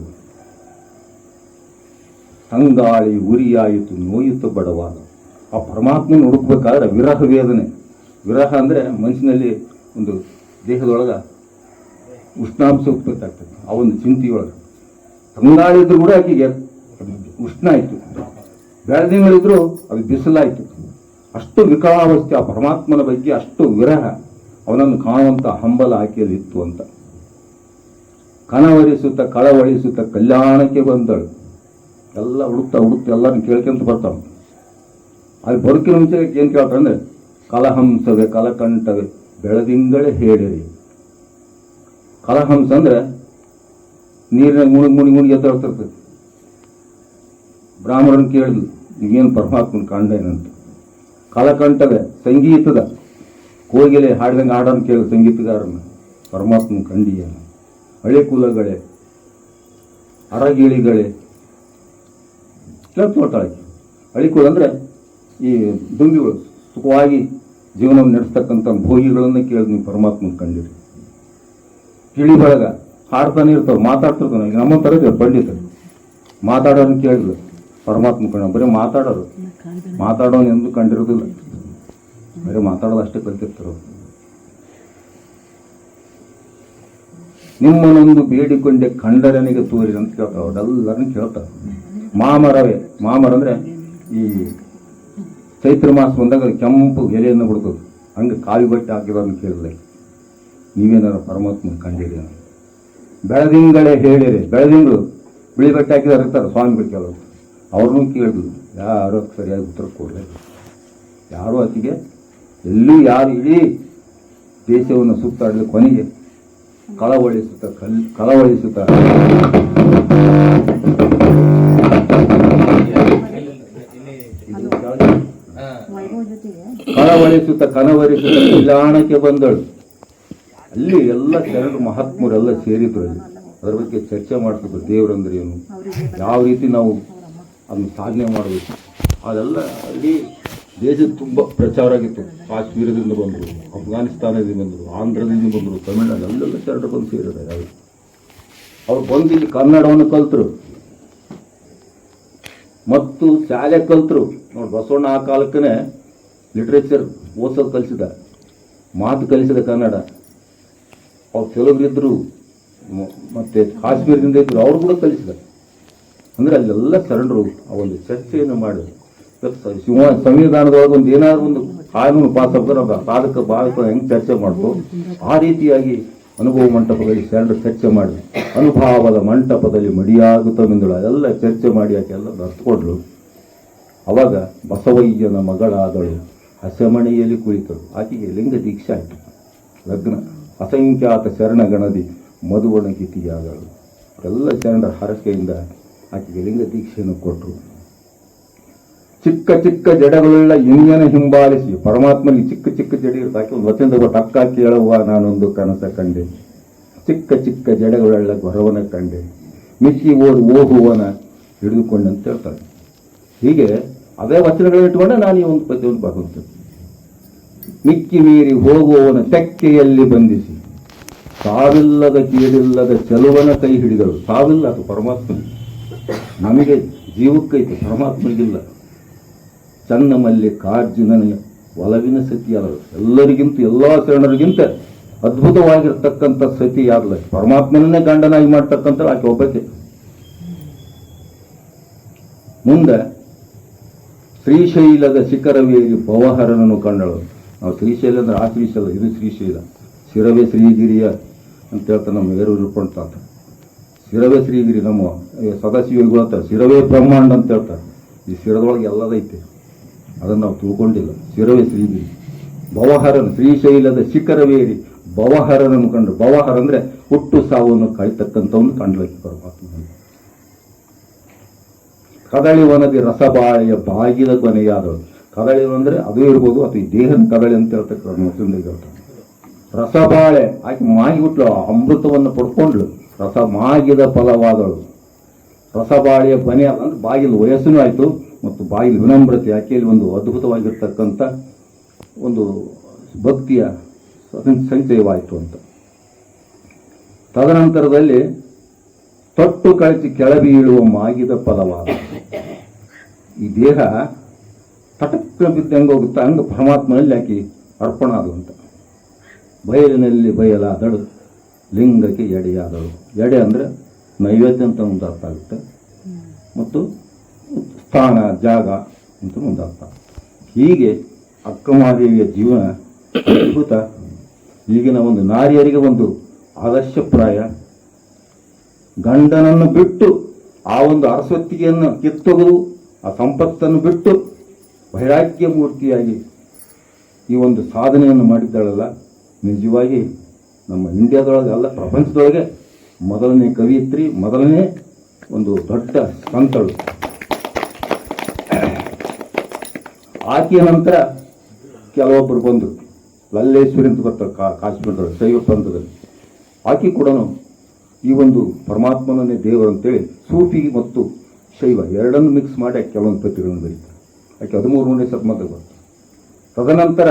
ತಂಗಾಳಿ ಉರಿಯಾಯಿತು ನೋಯಿತು ಬಡವಾದ. ಆ ಪರಮಾತ್ಮನ ಹುಡುಕ್ಬೇಕಾದ್ರೆ ವಿರಹ ವೇದನೆ. ವಿರಹ ಅಂದರೆ ಮನುಷ್ಯನಲ್ಲಿ ಒಂದು ದೇಹದೊಳಗ ಉಷ್ಣಾಂಶ ಉತ್ಪತ್ತಾಗ್ತದೆ. ಆ ಒಂದು ಚಿಂತೆಯೊಳಗೆ ತಂಗಾಳಿದ್ರು ಕೂಡ ಆಕೆಗೆ ಉಷ್ಣ ಆಯಿತು, ಬೆಳದಿಂಗಳಿದ್ರು ಅದು ಬಿಸಿಲಾಯಿತು. ಅಷ್ಟು ವಿಕಲಾವಸ್ಥೆ ಆ ಪರಮಾತ್ಮನ ಬಗ್ಗೆ, ಅಷ್ಟು ವಿರಹ ಅವನನ್ನು ಕಾಣುವಂಥ ಹಂಬಲ ಆಕೆಯಲ್ಲಿ ಇತ್ತು ಅಂತ. ಕನವರಿಸುತ್ತ ಕಳವಳಿಸುತ್ತ ಕಲ್ಯಾಣಕ್ಕೆ ಬಂದಳು. ಎಲ್ಲ ಹುಡುಕ್ತಾ ಎಲ್ಲರನ್ನು ಕೇಳ್ಕೊಂತ ಬರ್ತಾವೆ. ಅಲ್ಲಿ ಬದುಕಿನ ಮುಂಚೆ ಏನು ಕೇಳ್ತಾರೆ ಅಂದರೆ ಕಲಹಂಸವೇ ಕಲಕಂಠವೇ ಬೆಳದಿಂಗಳೇ ಹೇಳಿರಿ. ಕಲಹಂಸ ಅಂದರೆ ನೀರಿನಾಗ ಮುಣಿ ಎದ್ದಾಡ್ತಿರ್ತದೆ. ಬ್ರಾಹ್ಮಣನ ಕೇಳಿದ್ಲು, ಈಗೇನು ಪರಮಾತ್ಮನ ಕಾಂಡೇನಂತ. ಕಲಕಂಠವೇ ಸಂಗೀತದ ಕೋಗಿಲೆ ಹಾಡಿದಂಗೆ ಹಾಡೋನು ಕೇಳಿ ಸಂಗೀತಗಾರನ ಪರಮಾತ್ಮನ ಕಂಡಿಯ. ಹಳೆ ಕುಲಗಳೇ ಅರಗಿಳಿಗಳೇ ಕೇಳ್ತೋಟಾಳೆ. ಅಳಿಕುಳ ಅಂದರೆ ಈ ದುಂಬಿಗಳು ಸುಖವಾಗಿ ಜೀವನವನ್ನು ನಡೆಸ್ತಕ್ಕಂಥ ಭೋಗಿಗಳನ್ನು ಕೇಳಿದ್ ನೀವು ಪರಮಾತ್ಮನ ಕಂಡಿರಿ. ಕಿಳಿ ಬಳಗ ಹಾಡ್ತಾನೆ ಇರ್ತಾವೆ, ಮಾತಾಡ್ತಿರ್ತಾನೆ. ಈಗ ನಮ್ಮ ಥರ ಪಂಡಿತರು ಮಾತಾಡೋರನ್ನ ಕೇಳಿದ್ರು ಪರಮಾತ್ಮ ಕಂಡ. ಬರೀ ಮಾತಾಡೋನು ಎಂದು ಕಂಡಿರೋದಿಲ್ಲ, ಬರೀ ಮಾತಾಡೋದು ಅಷ್ಟೇ ಕಲ್ತಿರ್ತಾರೆ. ನಿಮ್ಮನೊಂದು ಬೇಡಿಕೊಂಡೆ ಕಂಡರನಿಗೆ ತೋರಿ ಅಂತ ಕೇಳ್ತಾವೆ. ಅವರೆಲ್ಲರನ್ನು ಕೇಳ್ತಾರೆ. ಮಾಮರ ಅಂದರೆ ಈ ಚೈತ್ರ ಮಾಸ ಬಂದಾಗ ಅದು ಕೆಂಪು ಎಲೆಯನ್ನು ಬಿಡ್ತದೆ. ಹಂಗೆ ಕಾವಿ ಬಟ್ಟೆ ಹಾಕಿರೋದನ್ನ ಕೇಳಿದ್ರೆ ನೀವೇನಾರು ಪರಮಾತ್ಮ ಕಂಡಿರಿ. ಬೆಳದಿಂಗಳೇ ಹೇಳಿರಿ. ಬೆಳದಿಂಗಳು ಬಿಳಿ ಬಟ್ಟೆ ಹಾಕಿದಾರೆ ಇರ್ತಾರೆ ಸ್ವಾಮಿಗಳು ಕೆಲವರು. ಅವ್ರನ್ನೂ ಕೇಳಿದ್ರು, ಯಾರು ಸರಿಯಾಗಿ ಉತ್ತರ ಕೊಡಲಿಲ್ಲ. ಯಾರೂ ಆಕೆಗೆ ಎಲ್ಲೂ ಯಾರು ಇಡೀ ದೇಶವನ್ನು ಸುತ್ತಾಡಲಿ ಕೊನೆಗೆ ಕಳವಳಿಸುತ್ತ ಕನವರಿಸುತ್ತ ಕಲ್ಯಾಣಕ್ಕೆ ಬಂದಳು. ಅಲ್ಲಿ ಎಲ್ಲ ಶರಣರು ಮಹಾತ್ಮರೆಲ್ಲ ಸೇರಿದ್ರು. ಅಲ್ಲಿ ಅದರ ಬಗ್ಗೆ ಚರ್ಚೆ ಮಾಡ್ತಿದ್ರು. ದೇವರಂದ್ರೆ ಏನು, ಯಾವ ರೀತಿ ನಾವು ಅದನ್ನು ಸಾಧನೆ ಮಾಡಬೇಕು, ಅದೆಲ್ಲ ಇಡೀ ದೇಶದ ತುಂಬ ಪ್ರಚಾರ ಆಗಿತ್ತು. ಕಾಶ್ಮೀರದಿಂದ ಬಂದರು, ಅಫ್ಘಾನಿಸ್ತಾನದಿಂದ ಬಂದರು, ಆಂಧ್ರದಿಂದ ಬಂದರು, ತಮಿಳುನಾಡು ಅಲ್ಲೆಲ್ಲ ಶರಣರು ಬಂದು ಸೇರಿದ್ದಾರೆ. ಅವ್ರು ಬಂದು ಇಲ್ಲಿ ಕನ್ನಡವನ್ನು ಕಲ್ತರು ಮತ್ತು ಶಾಲೆ ಕಲ್ತರು. ನೋಡಿ, ಬಸವಣ್ಣ ಆ ಕಾಲಕ್ಕೇ ಲಿಟ್ರೇಚರ್ ಓದೋದು ಕಲಿಸಿದ, ಮಾತು ಕಲಿಸಿದ ಕನ್ನಡ. ಅವ್ರು ತೆಲುಗಿದ್ರು ಮತ್ತು ಕಾಶ್ಮೀರದಿಂದ ಇದ್ರು, ಅವ್ರು ಕೂಡ ಕಲಿಸಿದ. ಅಂದರೆ ಅಲ್ಲೆಲ್ಲ ಶರಣರು ಆ ಒಂದು ಚರ್ಚೆಯನ್ನು ಮಾಡಿದ್ರು. ಸಂವಿಧಾನದೊಳಗೆ ಒಂದು ಏನಾದ್ರು ಒಂದು ಕಾನೂನು ಪಾಸ್ ಆಗ್ತಾರೆ, ಸಾಧಕ ಬಾಧಕ ಹೆಂಗೆ ಚರ್ಚೆ ಮಾಡ್ತು ಆ ರೀತಿಯಾಗಿ ಅನುಭವ ಮಂಟಪದಲ್ಲಿ ಶರಣರು ಚರ್ಚೆ ಮಾಡಿ ಅನುಭವದ ಮಂಟಪದಲ್ಲಿ ಮಡಿಯಾಗುತ್ತವೆಂದಳು. ಅದೆಲ್ಲ ಚರ್ಚೆ ಮಾಡಿ ಆಕೆಲ್ಲ ಬರ್ತ್ಕೊಂಡ್ರು. ಅವಾಗ ಬಸವಯ್ಯನ ಮಗಳಾದಳು ಹಸೆಮಣೆಯಲ್ಲಿ ಕುಳಿತಳು. ಆಕೆಗೆ ಲಿಂಗ ದೀಕ್ಷೆ ಆಯಿತು. ಲಗ್ನ ಅಸಂಖ್ಯಾತ ಶರಣಗಣದಿ ಮಧುವಣಗಿತಿಯಾದಳು. ಎಲ್ಲ ಶರಣರ ಹರಕೆಯಿಂದ ಆಕೆಗೆ ಲಿಂಗ ದೀಕ್ಷೆಯನ್ನು ಕೊಟ್ಟರು. ಚಿಕ್ಕ ಚಿಕ್ಕ ಜಡಗಳುಳ್ಳ ಇಂಜನ ಹಿಂಬಾಲಿಸಿ, ಪರಮಾತ್ಮನಿಗೆ ಚಿಕ್ಕ ಚಿಕ್ಕ ಜಡ ಇರುತ್ತೆ. ಆಕೆ ಒಂದು ವಚನದ ಕೊಟ್ಟು, ಅಕ್ಕ ಕೇಳುವ ನಾನೊಂದು ಕನಸ ಕಂಡೆ, ಚಿಕ್ಕ ಚಿಕ್ಕ ಜಡಗಳುಳ್ಳ ಗೊರವನ ಕಂಡೆ, ಮಿಕ್ಕಿ ಓಹುವನ ಹಿಡಿದುಕೊಂಡೆ ಅಂತ ಹೇಳ್ತಾರೆ. ಹೀಗೆ ಅದೇ ವಚನಗಳನ್ನ ಇಟ್ಕೊಂಡೆ ನಾನು ಈ ಒಂದು ಪದ್ಯವನ್ನು ಬರೆಯುತ್ತೆ. ಮಿಕ್ಕಿ ಮೀರಿ ಹೋಗುವವನ ತೆಕ್ಕೆಯಲ್ಲಿ ಬಂಧಿಸಿ, ಸಾವಿಲ್ಲದ ಕೀಳಿಲ್ಲದ ಚೆಲುವನ ಕೈ ಹಿಡಿದಳು. ಸಾವಿಲ್ಲ, ಅದು ಪರಮಾತ್ಮನಿಗೆ. ನಮಗೆ ಜೀವಕ್ಕೈತೆ, ಪರಮಾತ್ಮನಿಗಿಲ್ಲ. ಚನ್ನ ಮಲ್ಲಿಕಾರ್ಜುನನ ಒಲವಿನ ಸತಿಯಾದಳು. ಎಲ್ಲರಿಗಿಂತ, ಎಲ್ಲ ಶರಣರಿಗಿಂತ ಅದ್ಭುತವಾಗಿರ್ತಕ್ಕಂಥ ಸತಿ ಯಾರಲ್ಲ, ಪರಮಾತ್ಮನನ್ನೇ ಗಂಡನಾಗಿ ಮಾಡ್ತಕ್ಕಂಥ ಆಕೆ ಒಬ್ಬಕ್ಕೆ. ಮುಂದೆ ಶ್ರೀಶೈಲದ ಶಿಖರವೇರಿ ಭವಹರನನ್ನು ಕಂಡಳು. ನಾವು ಶ್ರೀಶೈಲ ಅಂದ್ರೆ ಆ ಶ್ರೀಶೈಲ, ಇದು ಶ್ರೀಶೈಲ. ಶಿರವೇ ಶ್ರೀಗಿರಿಯ ಅಂತ ಹೇಳ್ತಾರೆ ನಮ್ಮ ಬೇರೂರು ಕೊಂಡ್ತಾತ. ಶಿರವೇ ಶ್ರೀಗಿರಿ, ನಮ್ಮ ಸದಾಶಿವಗಳು ಅಂತಾರೆ ಶಿರವೇ ಬ್ರಹ್ಮಾಂಡ ಅಂತ ಹೇಳ್ತಾರೆ. ಈ ಶಿರದೊಳಗೆ ಎಲ್ಲದೈತೆ, ಅದನ್ನು ನಾವು ತಿಳ್ಕೊಂಡಿಲ್ಲ. ಶಿರವೇ ಶ್ರೀಗಿರಿ ಭವಹರನ, ಶ್ರೀಶೈಲದ ಶಿಖರವೇರಿ ಭವಹರನನ್ನು ಕಂಡು. ಭವಹರ ಅಂದ್ರೆ ಹುಟ್ಟು ಸಾವನ್ನು ಕಾಯ್ತಕ್ಕಂಥವನ್ನು ಕಂಡ್ಲಕ್ಕೆ ಪರಮಾತ್ಮ. ಕದಳಿ ವನದಿ ರಸಬಾಳೆಯ ಬಾಗಿದ ಕೊನೆಯಾದಳು. ಕದಳಿ ಅಂದ್ರೆ ಅದು ಇರ್ಬೋದು, ಅಥವಾ ಈ ದೇಹದ ಕದಳಿ ಅಂತ ಹೇಳ್ತಕ್ಕ ರಸಬಾಳೆ ಆಕೆ ಮಾಗಿ ಹುಟ್ಲು, ಅಮೃತವನ್ನು ಪಡ್ಕೊಂಡ್ಲು. ರಸ ಮಾಗಿದ ಫಲವಾದಳು. ರಸಬಾಳೆಯ ಕೊನೆ ಅಂದ್ರೆ ಬಾಗಿಲು ವಯಸ್ಸೂ ಆಯಿತು ಮತ್ತು ಬಾಗಿಲು ವಿನಮ್ರತೆ. ಆಕೆಯಲ್ಲಿ ಒಂದು ಅದ್ಭುತವಾಗಿರ್ತಕ್ಕಂಥ ಒಂದು ಭಕ್ತಿಯ ಸಂಚಯವಾಯಿತು ಅಂತ. ತದನಂತರದಲ್ಲಿ ತೊಟ್ಟು ಕಳಚಿ ಕೆಳಬೀಳುವ ಮಾಗಿದ ಫಲವಾದ. ಈ ದೇಹ ತಟಕ್ಕ ಬಿದ್ದಂಗೆ ಹೋಗುತ್ತೆ, ಹಂಗೆ ಪರಮಾತ್ಮನಲ್ಲಿ ಆಕೆ ಅರ್ಪಣ ಆದಂತ. ಬಯಲಿನಲ್ಲಿ ಬಯಲಾದಳು, ಲಿಂಗಕ್ಕೆ ಎಡೆಯಾದಳು. ಎಡೆ ಅಂದರೆ ನೈವೇದ್ಯ ಅಂತ ಒಂದು ಅರ್ಥ ಆಗುತ್ತೆ, ಮತ್ತು ಸ್ಥಾನ ಜಾಗ ಅಂತ ಒಂದು ಅರ್ಥ. ಹೀಗೆ ಅಕ್ಕಮಹಾದೇವಿಯ ಜೀವನ ಅದ್ಭುತ. ಈಗಿನ ಒಂದು ನಾರಿಯರಿಗೆ ಒಂದು ಆದರ್ಶಪ್ರಾಯ. ಗಂಡನನ್ನು ಬಿಟ್ಟು ಆ ಒಂದು ಅರಸೊತ್ತಿಗೆಯನ್ನು ಕಿತ್ತೊಗೆದು ಆ ಸಂಪತ್ತನ್ನು ಬಿಟ್ಟು ವೈರಾಗ್ಯ ಮೂರ್ತಿಯಾಗಿ ಈ ಒಂದು ಸಾಧನೆಯನ್ನು ಮಾಡಿದ್ದಾಳಲ್ಲ, ನಿಜವಾಗಿ ನಮ್ಮ ಇಂಡಿಯಾದೊಳಗೆ ಅಲ್ಲ, ಪ್ರಪಂಚದೊಳಗೆ ಮೊದಲನೇ ಕವಿಯತ್ರಿ, ಮೊದಲನೇ ಒಂದು ದೊಡ್ಡ ಸಂತಳು. ಆಕೆಯ ನಂತರ ಕೆಲವೊಬ್ಬರು ಬಂದರು. ಲಲ್ಲೇಶ್ವರಿ ಅಂತ ಬರ್ತಾರೆ ಕಾಶ್ಮೀರದೊಳಗೆ, ಶೈವ ಪಂಥದಲ್ಲಿ. ಆಕೆ ಕೂಡ ಈ ಒಂದು ಪರಮಾತ್ಮನನ್ನೇ ದೇವರು ಅಂತೇಳಿ ಸೂಫಿ ಮತ್ತು ಶೈವ ಎರಡನ್ನು ಮಿಕ್ಸ್ ಮಾಡಿ ಆಕೆ ಕೆಲವೊಂದು ಪತ್ರಿಕೆಗಳನ್ನು ಬರೀತಾರೆ. ಆಕೆ 13ನೇ ಶತಮಾನದಾಗ ಬರ್ತಾರೆ. ತದನಂತರ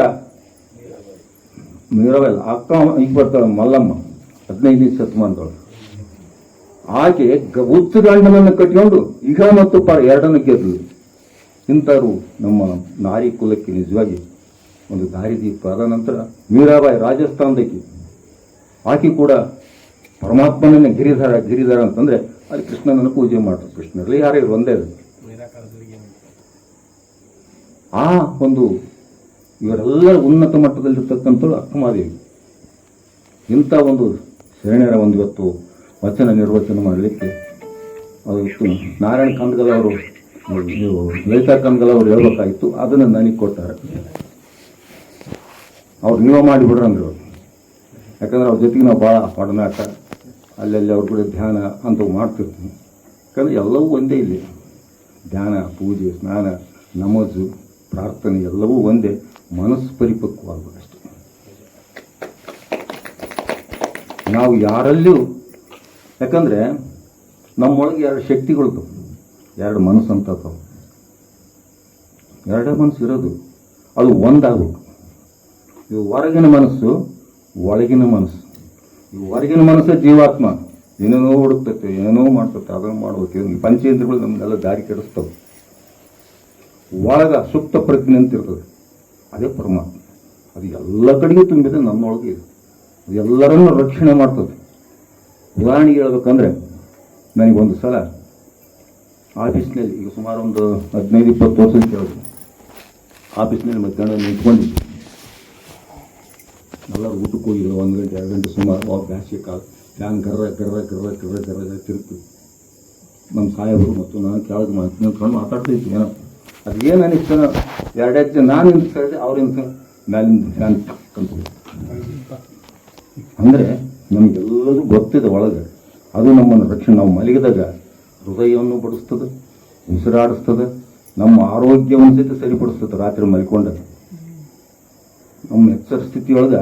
ಮೀರಾಬಾಯಿ ಅಕ್ಕ ಈಗ ಬರ್ತಾಳೆ ಮಲ್ಲಮ್ಮ, 15ನೇ ಶತಮಾನದೊಳಗೆ. ಆಕೆ ಹುಚ್ಚು ಗಂಡನನ್ನು ಕಟ್ಟಿಕೊಂಡು ಈಗ ಮತ್ತು ಎರಡನ್ನು ಗೆದ್ದು. ಇಂಥವ್ರು ನಮ್ಮ ನಾರಿ ಕುಲಕ್ಕೆ ನಿಜವಾಗಿ ಒಂದು ದಾರಿದೀಪ. ಆದ ನಂತರ ಮೀರಾಬಾಯಿ ರಾಜಸ್ಥಾನದಕ್ಕೆ, ಆಕೆ ಕೂಡ ಪರಮಾತ್ಮನೇ ಗಿರಿಧರ ಅಂತಂದ್ರೆ ಅಲ್ಲಿ ಕೃಷ್ಣನನ್ನು ಪೂಜೆ ಮಾಡ್ತಾರೆ. ಕೃಷ್ಣರಲ್ಲಿ ಯಾರೇ ಒಂದೇ ಆ ಒಂದು ಇವರೆಲ್ಲ ಉನ್ನತ ಮಟ್ಟದಲ್ಲಿರ್ತಕ್ಕಂಥವ್ಳು ಅಕ್ಕಮಹಾದೇವಿ. ಇಂಥ ಒಂದು ಶರಣರ ಒಂದು ಇವತ್ತು ವಚನ ನಿರ್ವಚನ ಮಾಡಲಿಕ್ಕೆ ಅದು ನಾರಾಯಣ ಕಂದಗಲ್ ಅವರು, ಲಲಿತಾ ಕಂದಗಲ್ ಅವರು ಹೇಳ್ಬೇಕಾಗಿತ್ತು, ಅದನ್ನು ನನಗೆ ಕೊಟ್ಟಾರೆ. ಅವ್ರು ನೀವ ಮಾಡಿಬಿಡ್ರಂದ್ರು. ಯಾಕಂದ್ರೆ ಅವ್ರ ಜೊತೆಗೆ ನಾವು ಭಾಳ ಒಡನಾಟ, ಅಲ್ಲಲ್ಲಿ ಅವ್ರ ಕೂಡ ಧ್ಯಾನ ಅಂಥವು ಮಾಡ್ತಿರ್ತೀವಿ. ಯಾಕಂದರೆ ಎಲ್ಲವೂ ಒಂದೇ ಇಲ್ಲಿ. ಧ್ಯಾನ, ಪೂಜೆ, ಸ್ನಾನ, ನಮಾಜು, ಪ್ರಾರ್ಥನೆ ಎಲ್ಲವೂ ಒಂದೇ. ಮನಸ್ಸು ಪರಿಪಕ್ವವಾಗಬೇಕಷ್ಟೆ. ನಾವು ಯಾರಲ್ಲಿಯೂ, ಯಾಕಂದರೆ ನಮ್ಮೊಳಗೆ ಎರಡು ಶಕ್ತಿಗಳು, ಎರಡು ಮನಸ್ಸು ಅಂತ ಎರಡೇ ಮನಸ್ಸು ಇರೋದು, ಅದು ಒಂದಾಗಬೇಕು. ಇವು ಹೊರಗಿನ ಮನಸ್ಸು, ಒಳಗಿನ ಮನಸ್ಸು. ಇವು ಹೊರಗಿನ ಮನಸ್ಸೇ ಜೀವಾತ್ಮ, ಏನೇನೋ ಹುಡುಕ್ತೈತೆ, ಏನೇನೋ ಮಾಡ್ತೈತೆ, ಅದನ್ನು ಮಾಡ್ಬೇಕು. ಈ ಪಂಚೇಂದ್ರಿಯಗಳು ನಮಗೆಲ್ಲ ದಾರಿ ಕೆಡಿಸ್ತವೆ. ಒಳಗ ಸುಪ್ತ ಪ್ರಜ್ಞೆ ಅಂತ ಇರ್ತದೆ, ಅದೇ ಪರಮಾತ್ಮ. ಅದು ಎಲ್ಲ ಕಡೆಗೂ ತುಂಬಿದೆ, ನಮ್ಮೊಳಗೆ ಇದೆ. ಅದು ಎಲ್ಲರನ್ನೂ ರಕ್ಷಣೆ ಮಾಡ್ತದೆ. ಉದಾಹರಣೆಗೆ ಹೇಳ್ಬೇಕಂದ್ರೆ, ನನಗೊಂದು ಸಲ ಆಫೀಸ್ನಲ್ಲಿ, ಈಗ ಸುಮಾರು ಒಂದು 15-20 ವರ್ಷದ ಕೇಳಿದೆ, ಆಫೀಸ್ನಲ್ಲಿ ಮಧ್ಯಾಹ್ನ ನಿಂತ್ಕೊಂಡಿದ್ದೆ. ಎಲ್ಲರೂ ಊಟಕ್ಕೆ ಹೋಗಿದ್ರು. 1 ಗಂಟೆ 2 ಗಂಟೆ ಸುಮಾರು. ಅವ್ರ ಬ್ಯಾಸಿಗೆ ಕಾಲ ಫ್ಯಾನ್ ಗರ್ರ ಗರ್ರ ಗರ್ರ ಗರ್ರ ಗರ್ರ ತಿರುಗ್ತೀವಿ. ನಮ್ಮ ಸಾಹೇಬರು ಮತ್ತು ನಾನು ಕೆಳಗೆ ನಿಂತ್ಕೊಂಡು ಮಾತಾಡ್ತಿದ್ವಿ. ಏನೋ ಅದು ಏನು ಅನಿಸ್ತು, 2 ಹೆಜ್ಜೆ ನಾನು ನಿಂತ್ಕೊಂಡೆ, ಅವ್ರಿಂದ ಮ್ಯಾಲಿಂದ ಫ್ಯಾನ್ ಕಂತ. ಅಂದರೆ ನಮಗೆಲ್ಲದೂ ಗೊತ್ತಿದೆ ಒಳಗೆ. ಅದು ನಮ್ಮನ್ನು ರಕ್ಷಣೆ. ನಾವು ಮಲಗಿದಾಗ ಹೃದಯವನ್ನು ಬಡಿಸ್ತದೆ, ಉಸಿರಾಡಿಸ್ತದೆ, ನಮ್ಮ ಆರೋಗ್ಯವನ್ನು ಸಹಿತ ಸರಿಪಡಿಸ್ತದೆ. ರಾತ್ರಿ ಮಲ್ಕೊಂಡಾಗ ನಮ್ಮ ಎಚ್ಚರ ಸ್ಥಿತಿಯೊಳಗೆ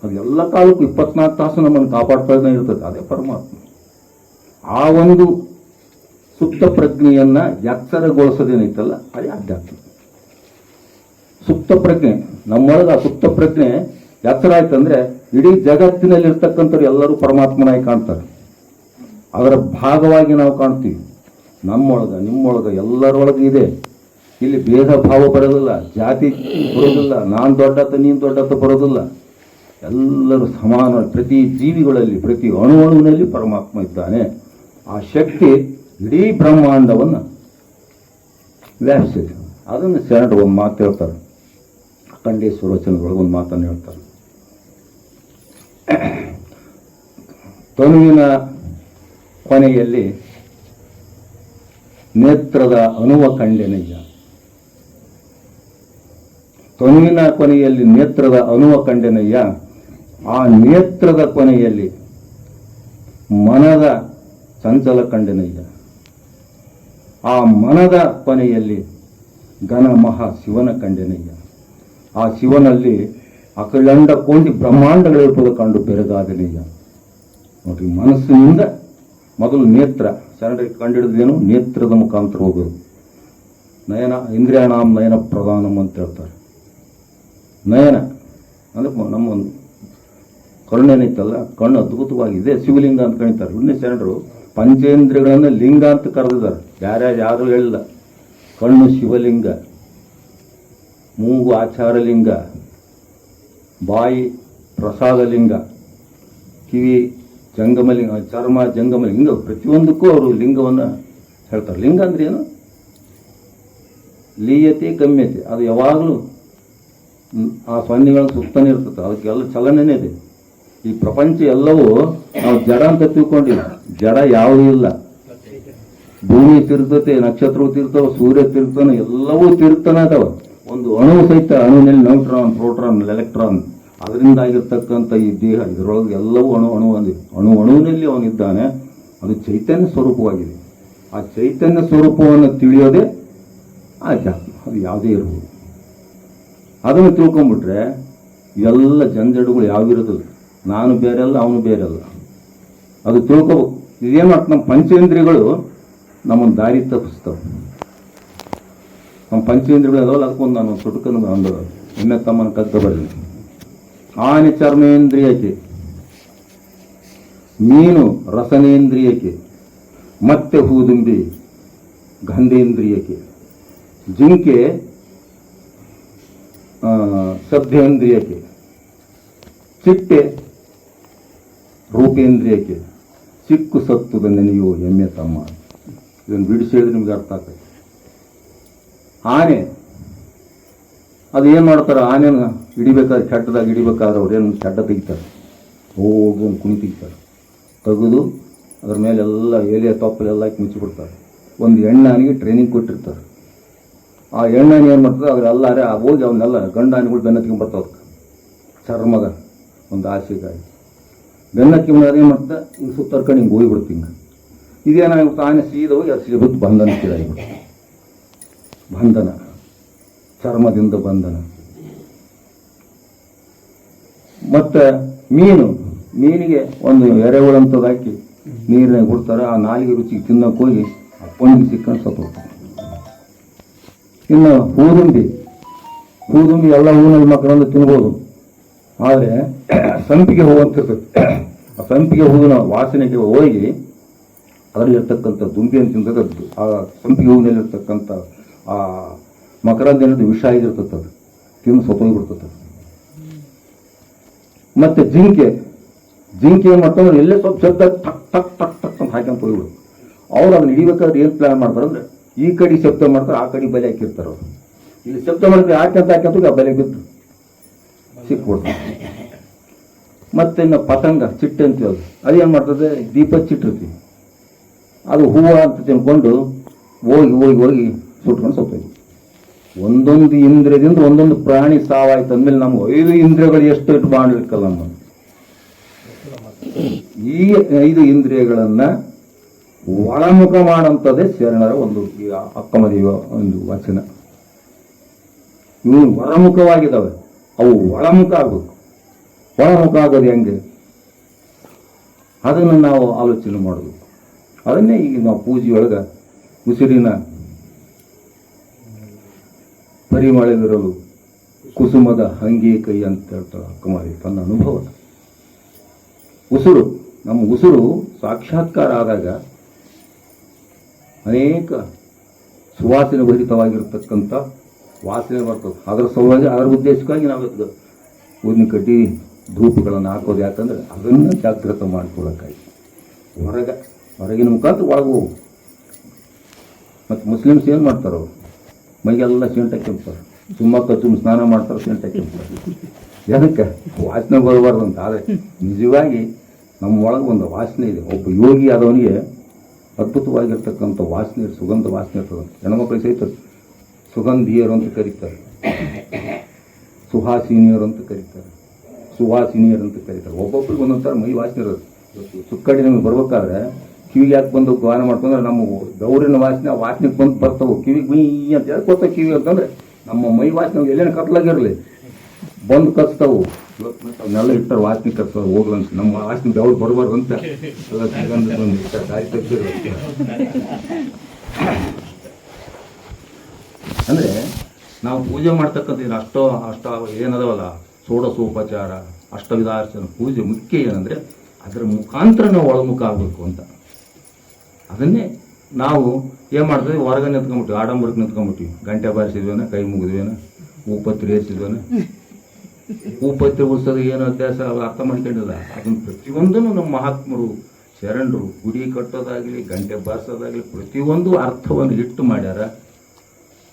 ಅದು ಎಲ್ಲ ಕಾಲಕ್ಕೂ 24 ತಾಸು ನಮ್ಮನ್ನು ಕಾಪಾಡ್ತಾನೆ ಇರ್ತದೆ. ಅದೇ ಪರಮಾತ್ಮ. ಆ ಒಂದು ಸುಪ್ತ ಪ್ರಜ್ಞೆಯನ್ನು ಎಚ್ಚರಗೊಳಿಸೋದೇನೈತಲ್ಲ, ಅದೇ ಅಧ್ಯಾತ್ಮ. ಸುಪ್ತ ಪ್ರಜ್ಞೆ ನಮ್ಮೊಳಗೆ, ಆ ಸುಪ್ತ ಪ್ರಜ್ಞೆ ಎಚ್ಚರ ಆಯ್ತಂದ್ರೆ ಇಡೀ ಜಗತ್ತಿನಲ್ಲಿ ಇರ್ತಕ್ಕಂಥವ್ರು ಎಲ್ಲರೂ ಪರಮಾತ್ಮನಾಗಿ ಕಾಣ್ತಾರೆ. ಅದರ ಭಾಗವಾಗಿ ನಾವು ಕಾಣ್ತೀವಿ. ನಮ್ಮೊಳಗೆ, ನಿಮ್ಮೊಳಗೆ, ಎಲ್ಲರೊಳಗೆ ಇದೆ. ಇಲ್ಲಿ ಭೇದ ಭಾವ ಬರೋದಿಲ್ಲ, ಜಾತಿ ಬರೋದಿಲ್ಲ, ನಾನು ದೊಡ್ಡತ ನೀನು ದೊಡ್ಡತ ಬರೋದಿಲ್ಲ. ಎಲ್ಲರೂ ಸಮಾನ. ಪ್ರತಿ ಜೀವಿಗಳಲ್ಲಿ, ಪ್ರತಿ ಅಣುವಿನಲ್ಲಿ ಪರಮಾತ್ಮ ಇದ್ದಾನೆ. ಆ ಶಕ್ತಿ ಇಡೀ ಬ್ರಹ್ಮಾಂಡವನ್ನು ವ್ಯಾಪಿಸಿದೆ. ಅದನ್ನು ಶರಣರು ಒಂದು ಮಾತು ಹೇಳ್ತಾರೆ, ಅಖಂಡೇಶ್ವರ ವಚನದೊಳಗೆ ಒಂದು ಮಾತನ್ನು ಹೇಳ್ತಾರೆ. ತನುವಿನ ಕೊನೆಯಲ್ಲಿ ನೇತ್ರದ ಅನುವ ಕಂಡೆನಯ್ಯ. ತನುವಿನ ಕೊನೆಯಲ್ಲಿ ನೇತ್ರದ ಅನುವ ಕಂಡೆನಯ್ಯ. ಆ ನೇತ್ರದ ಕೊನೆಯಲ್ಲಿ ಮನದ ಚಂಚಲ ಕಂಡೆನಯ್ಯ. ಆ ಮನದ ಕೊನೆಯಲ್ಲಿ ಘನ ಮಹಾ ಶಿವನ ಕಂಡೆನಯ್ಯ. ಆ ಶಿವನಲ್ಲಿ ಅಖಿಲಾಂಡ ಕೋಟಿ ಬ್ರಹ್ಮಾಂಡಗಳಿರ್ಬೋದು ಕಂಡು ಬೆರಗಾದನಯ್ಯ. ನೋಡ್ರಿ, ಮನಸ್ಸಿನಿಂದ ಮೊದಲು ನೇತ್ರ ಶರಣರಿಗೆ ಕಂಡುಹಿಡಿದೇನು, ನೇತ್ರದ ಮುಖಾಂತರ ಹೋಗೋದು. ನಯನ ಇಂದ್ರಿಯಾಣಾಂ ನಯನ ಪ್ರಧಾನಂ ಅಂತ ಹೇಳ್ತಾರೆ. ನಯನ ಅಂದರೆ ನಮ್ಮ ಒಂದು ಕರುಣೇನೈತಲ್ಲ, ಕಣ್ಣು ಅದ್ಭುತವಾಗಿದೆ, ಶಿವಲಿಂಗ ಅಂತ ಕರೀತಾರೆ. ಇನ್ನೇ ಶರಣರು ಪಂಚೇಂದ್ರಿಯಗಳನ್ನು ಲಿಂಗ ಅಂತ ಕರೆದಿದ್ದಾರೆ. ಯಾರು ಹೇಳಿಲ್ಲ. ಕಣ್ಣು ಶಿವಲಿಂಗ, ಮೂಗು ಆಚಾರಲಿಂಗ, ಬಾಯಿ ಪ್ರಸಾದಲಿಂಗ, ಕಿವಿ ಜಂಗಮಲಿಂಗ, ಚರ್ಮ ಜಂಗಮಲಿಂಗ. ಪ್ರತಿಯೊಂದಕ್ಕೂ ಅವರು ಲಿಂಗವನ್ನು ಹೇಳ್ತಾರೆ. ಲಿಂಗ ಅಂದ್ರೆ ಏನು? ಲೀಯತೆ ಗಮ್ಯತೆ. ಅದು ಯಾವಾಗಲೂ ಆ ಸೊನ್ನೆಗಳ ಸುತ್ತನೇ ಇರ್ತದೆ. ಅದಕ್ಕೆಲ್ಲ ಚಲನೆನೇ ಇದೆ. ಈ ಪ್ರಪಂಚ ಎಲ್ಲವೂ ನಾವು ಜಡ ಅಂತ ತಿಳ್ಕೊಂಡಿಲ್ಲ. ಜಡ ಯಾವುದೂ ಇಲ್ಲ. ಭೂಮಿ ತಿರುಗ್ತತೆ, ನಕ್ಷತ್ರವು ತಿರುಗ್ತಾವೆ, ಸೂರ್ಯ ತಿರುಗ್ತಾನೆ, ಎಲ್ಲವೂ ತಿರುಗ್ತಾನೆ ಅದಾವ. ಒಂದು ಅಣು ಸಹಿತ, ಅಣುವಿನಲ್ಲಿ ನ್ಯೂಟ್ರಾನ್, ಪ್ರೋಟಾನ್, ಎಲೆಕ್ಟ್ರಾನ್, ಅದರಿಂದ ಆಗಿರ್ತಕ್ಕಂಥ ಈ ದೇಹ, ಇದರೊಳಗೆ ಎಲ್ಲವೂ ಅಣು ಅಂದಿದೆ. ಅಣುವಿನಲ್ಲಿ ಅವನಿದ್ದಾನೆ. ಅದು ಚೈತನ್ಯ ಸ್ವರೂಪವಾಗಿದೆ. ಆ ಚೈತನ್ಯ ಸ್ವರೂಪವನ್ನು ತಿಳಿಯೋದೇ ಆಧ್ಯಾತ್ಮ. ಅದು ಯಾವುದೇ ಇರ್ಬೋದು. ಅದನ್ನು ತಿಳ್ಕೊಂಡ್ಬಿಟ್ರೆ ಎಲ್ಲ ಜಂಜಡಗಳು ಯಾವಿರೋದಿಲ್ಲ. ನಾನು ಬೇರೆ ಅಲ್ಲ, ಅವನು ಬೇರೆ ಅಲ್ಲ. ಅದು ತಿಳ್ಕೋಬೇಕು. ಇದೇನು ಮಾಡ್ತ, ನಮ್ಮ ಪಂಚೇಂದ್ರಿಯಗಳು ನಮ್ಮನ್ನು ದಾರಿ ತಪ್ಪಿಸ್ತವೆ. ನಮ್ಮ ಪಂಚೇಂದ್ರಿಯಗಳು ಅದಲ್ಲ. ಅದಕ್ಕೊಂದು ನಾನು ಸುಟುಕನ್ನು ಒಂದು ಎಮ್ಮೆ ತಮ್ಮನ ಕದ್ದ ಬರಲಿ. ಆನೆ ಚರ್ಮೇಂದ್ರಿಯಕ್ಕೆ, ಮೀನು ರಸನೇಂದ್ರಿಯಕ್ಕೆ, ಮತ್ತೆ ಹೂದುಂಬಿ ಗಂಧೇಂದ್ರಿಯಕ್ಕೆ, ಜಿಂಕೆ ಶಬ್ದೇಂದ್ರಿಯಕ್ಕೆ, ಚಿಟ್ಟೆ ರೂಪೇಂದ್ರಿಯಕ್ಕೆ, ಚಿಕ್ಕು ಸತ್ತುದ ನೆನೆಯೋ ಎಮ್ಮೆ ತಮ್ಮ. ಇದನ್ನು ಬಿಡಿಸಿ ಹೇಳಿದ್ರೆ ನಿಮ್ಗೆ ಅರ್ಥ ಆಗ್ತದೆ. ಆನೆ ಅದು ಏನು ಮಾಡ್ತಾರೆ, ಆನೆನ ಹಿಡಿಬೇಕಾದ್ರೆ, ಕೆಟ್ಟದಾಗ ಹಿಡಿಬೇಕಾದ್ರೆ ಅವ್ರು ಏನು ಕೆಡ್ಡ ತೆಗಿತಾರೆ, ಹೋಗಿ ಒಂದು ಕುಣಿ ತೆಗಿತಾರೆ. ತೆಗೆದು ಅದ್ರ ಮೇಲೆ ಎಲ್ಲ ಎಲೆ ತೊಪ್ಪಲೆಲ್ಲ ಹಾಕಿ ಮುಚ್ಚಿಬಿಡ್ತಾರೆ. ಒಂದು ಹೆಣ್ಣಾನಿಗೆ ಟ್ರೈನಿಂಗ್ ಕೊಟ್ಟಿರ್ತಾರೆ. ಆ ಹೆಣ್ಣಾನಿ ಏನು ಮಾಡ್ತಾರೆ, ಅದರೆಲ್ಲಾರೆ ಹೋಗಿ ಅವನ್ನೆಲ್ಲ ಗಂಡ ಆನೆಗಳು ಬೆನ್ನತ್ಕೊಂಡು ಬರ್ತಾವೆ. ಚರ್ಮದ ಒಂದು ಆಸೆಗಾಗಿ ಬೆನ್ನಕ್ಕಿ ಏನು ಮಾಡ್ತಾ ಹಿಂಗೆ ಸುತ್ತರ್ಕೊಂಡು ಹಿಂಗೆ ಹೋಗ್ಬಿಡ್ತು. ಹಿಂಗೆ ಇದೇನಾಗ್ಬಿಟ್ಟು ಆನೆ ಸೀದ ಹೋಗಿ ಅದು ಸಿಗುತ್ತೆ ಬಂಧನ ಕೀಳಾಗಿಬಿಡ್ತು. ಬಂಧನ, ಚರ್ಮದಿಂದ ಬಂಧನ. ಮತ್ತು ಮೀನಿಗೆ ಒಂದು ಎರೆಹುಳಂತದ್ದು ಹಾಕಿ ನೀರಿನಾಗ ಬಿಡ್ತಾರೆ. ಆ ನಾಲಿಗೆ ರುಚಿಗೆ ತಿನ್ನೋಕೆ ಹೋಗಿ ಆ ಪೊಂಡಿಗೆ ಸಿಕ್ಕಂಡು ಸತ್ತೋಗ್ತಾರೆ. ಇನ್ನು ಹೂದುಂಬಿ ಎಲ್ಲ ಹೂವಿನಲ್ಲಿ ಮಕ್ಕಳಂದು ತಿನ್ಬೋದು. ಆದರೆ ಸಂಪಿಗೆ ಹೂವು ಅಂತ ಇರ್ತದೆ. ಆ ಸಂಪಿಗೆ ಹೂವಿನ ವಾಸನೆಗೆ ಹೋಗಿ ಅದರಲ್ಲಿರ್ತಕ್ಕಂಥ ದುಂಬಿ ಅಂತ ತಿಂದಾಗ ಆ ಸಂಪಿಗೆ ಹೂವಿನಲ್ಲಿರ್ತಕ್ಕಂಥ ಆ ಮಕರಂದ ಏನದು ವಿಷ ಆಗಿರ್ತದೆ, ಅದು ತಿಂದು ಸತ್ತೋಗಿಬಿಡ್ತದೆ. ಮತ್ತು ಜಿಂಕೆ ಏನು ಮಾಡ್ತಾರೆ, ಎಲ್ಲೇ ಸ್ವಲ್ಪ ಶಬ್ದ ಟಕ್ ಟಕ್ ಟಕ್ ಟಕ್ ಅಂತ ಹಾಕ್ಯಂತ ಹೋಗ್ಬಿಡು. ಅವ್ರು ಅದನ್ನ ಹಿಡಿಬೇಕಾದ್ರೆ ಏನು ಪ್ಲಾನ್ ಮಾಡ್ತಾರೆ ಅಂದರೆ, ಈ ಕಡೆ ಶಬ್ದ ಮಾಡ್ತಾರೆ, ಆ ಕಡೆ ಬಲೆ ಹಾಕಿರ್ತಾರೆ. ಅವರು ಇಲ್ಲಿ ಶಬ್ದ ಮಾಡಿದ್ರೆ ಹಾಕ್ಯಂತ ಆ ಬಲೆ ಬಿದ್ದು ಸಿಕ್ಬಿಡ್ತಾರೆ. ಮತ್ತೆ ಇನ್ನು ಪತಂಗ ಚಿಟ್ಟೆ ಅಂತೀವಿ, ಅದೇನು ಮಾಡ್ತದೆ, ದೀಪದ ಚಿಟ್ಟಿರ್ತೀವಿ, ಅದು ಹೂವು ಅಂತ ತಿನ್ಕೊಂಡು ಹೋಗಿ ಸುಟ್ಕೊಂಡು ಸತ್ತೋಯ್ತು. ಒಂದೊಂದು ಇಂದ್ರಿಯದಿಂದ ಒಂದೊಂದು ಪ್ರಾಣಿ ಸಾವಾಯ್ತು ಅಂದಮೇಲೆ ನಮ್ಗೆ 5 ಇಂದ್ರಿಯಗಳು ಎಷ್ಟು ಇಟ್ಟು ಮಾಡಲಿಕ್ಕಲ್ಲ. ನಮ್ಮ ಈ 5 ಇಂದ್ರಿಯಗಳನ್ನ ಒಳಮುಖ ಮಾಡಂಥದ್ದೇ ಶರಣರ ಒಂದು ಅಕ್ಕಮದಿಯ ಒಂದು ವಚನ. ಇವು ಹೊರಮುಖವಾಗಿದ್ದಾವೆ, ಅವು ಒಳಮುಖ ಆಗಬೇಕು. ಒಳಮುಖ ಆಗೋದು ಹೆಂಗೆ, ಅದನ್ನು ನಾವು ಆಲೋಚನೆ ಮಾಡಬೇಕು. ಅದನ್ನೇ ಈಗ ನಾವು ಪೂಜೆಯೊಳಗೆ ಉಸಿರಿನ ಪರಿಮಳವಿರಲು ಕುಸುಮದ ಹಂಗೆ ಕೈ ಅಂತ ಹೇಳ್ತಾಳೆ ಅಕ್ಕಮಾರಿ ತನ್ನ ಅನುಭವ. ನಮ್ಮ ಉಸಿರು ಸಾಕ್ಷಾತ್ಕಾರ ಆದಾಗ ಅನೇಕ ಸುವಾಸನೆ ಭರಿತವಾಗಿರ್ತಕ್ಕಂಥ ವಾಸನೆ ಬರ್ತದೆ. ಅದರ ಸಲುವಾಗಿ ಅದರ ಉದ್ದೇಶಕ್ಕಾಗಿ ನಾವು ಊದಿನ ಕಡ್ಡಿ ಧೂಪಗಳನ್ನು ಹಾಕೋದು. ಯಾಕಂದರೆ ಅದನ್ನು ಜಾಗೃತ ಮಾಡ್ಕೊಳ್ಳೋಕ್ಕಾಗಿ ಹೊರಗಿನ ಮುಖಾಂತರ ಒಳಗೆ ಹೋಗು. ಮತ್ತು ಮುಸ್ಲಿಮ್ಸ್ ಏನು ಮಾಡ್ತಾರೋ, ಮೈಗೆಲ್ಲ ಸೆಂಟ್ ಹಾಕಿರ್ತಾರೆ, ತುಂಬ ಸ್ನಾನ ಮಾಡ್ತಾರೆ, ಸೆಂಟ್ ಹಾಕಿರ್ತಾರೆ. ಅದಕ್ಕೆ ವಾಸನೆ ಬರಬಾರ್ದು ಅಂತ. ಆದರೆ ನಿಜವಾಗಿ ನಮ್ಮ ಒಳಗೆ ಒಂದು ವಾಸನೆ ಇದೆ. ಒಬ್ಬ ಯೋಗಿ ಆದವನಿಗೆ ಅದ್ಭುತವಾಗಿರ್ತಕ್ಕಂಥ ವಾಸನೆ, ಸುಗಂಧ ವಾಸನೆ ಇರ್ತದೆ. ಹೆಣ್ಮಕ್ಳಿಗೆ ಸಹಿತ ಸುಗಂಧಿಯರು ಅಂತ ಕರೀತಾರೆ, ಸುಹಾಸಿನಿಯರು ಅಂತ ಕರೀತಾರೆ, ಸುವಾಸಿನಿಯರು ಅಂತ ಕರೀತಾರೆ. ಒಬ್ಬೊಬ್ರಿಗೆ ಒಂದೊಂಥರ ಮೈ ವಾಸನೆ ಇರೋದು. ಸುಕ್ಕಡಿ ನಮಗೆ ಬರ್ಬೇಕಾದ್ರೆ ಕಿವಿಗೆ ಯಾಕೆ ಬಂದು ಗಾನ ಮಾಡ್ತಂದ್ರೆ ನಮ್ಮ ಗೌರಿನ ವಾಸನೆ ಆ ವಾಸನೆಗೆ ಬಂದು ಬರ್ತಾವೆ ಕಿವಿಗೆ ಮೈ ಅಂತ ಹೇಳಿ ಕೊಡ್ತಾವೆ. ಕಿವಿ ಅಂತಂದ್ರೆ ನಮ್ಮ ಮೈ ವಾಸನೆ ಎಲ್ಲೇನು ಕತ್ಲಾಗಿರಲಿ ಬಂದು ಕಚ್ತಾವು. ಅವನ್ನೆಲ್ಲ ಇಟ್ಟಾರೆ ವಾಸನೆ ಕಚ್ತಾವೆ ಹೋಗ್ಲಂತ. ನಮ್ಮ ವಾಸನೆ ಬೆವ್ರು ಬರಬಾರ್ದು ಅಂತ ದಾರಿ ತೆಗ್ದಿರೋ. ಅಂದರೆ ನಾವು ಪೂಜೆ ಮಾಡ್ತಕ್ಕಂಥ ಅಷ್ಟ ಏನದವಲ್ಲ, ಷೋಡಶೋಪಚಾರ, ಅಷ್ಟವಿಧಾರ್ಚನ ಪೂಜೆ ಮುಖ್ಯ ಏನಂದರೆ ಅದರ ಮುಖಾಂತರ ನಾವು ಒಳಮುಖ ಆಗಬೇಕು ಅಂತ. ಅದನ್ನೇ ನಾವು ಏನು ಮಾಡ್ತೀವಿ, ಹೊರಗೆ ನಿಂತ್ಕೊಂಡ್ಬಿಟ್ಟಿವಿ, ಆಡಂಬರಕ್ಕೆ ನಿಂತ್ಕೊಂಡ್ಬಿಟ್ಟಿವಿ. ಗಂಟೆ ಬಾರಿಸಿದ್ವೇನ, ಕೈ ಮುಗಿದ್ವೇನ, ಹೂಪತ್ರಿ ಏರಿಸಿದ್ವೇನ. ಹೂಪತ್ರಿ ಉಳಿಸೋದು ಏನು ಅಭ್ಯಾಸ ಅರ್ಥ ಮಾಡ್ಕೊಂಡಿಲ್ಲ. ಅದನ್ನು ಪ್ರತಿಯೊಂದನ್ನು ನಮ್ಮ ಮಹಾತ್ಮರು ಶರಣರು ಗುಡಿ ಕಟ್ಟೋದಾಗಲಿ ಗಂಟೆ ಬಾರಿಸೋದಾಗಲಿ ಪ್ರತಿಯೊಂದು ಅರ್ಥವನ್ನು ಇಟ್ಟು ಮಾಡ್ಯಾರ.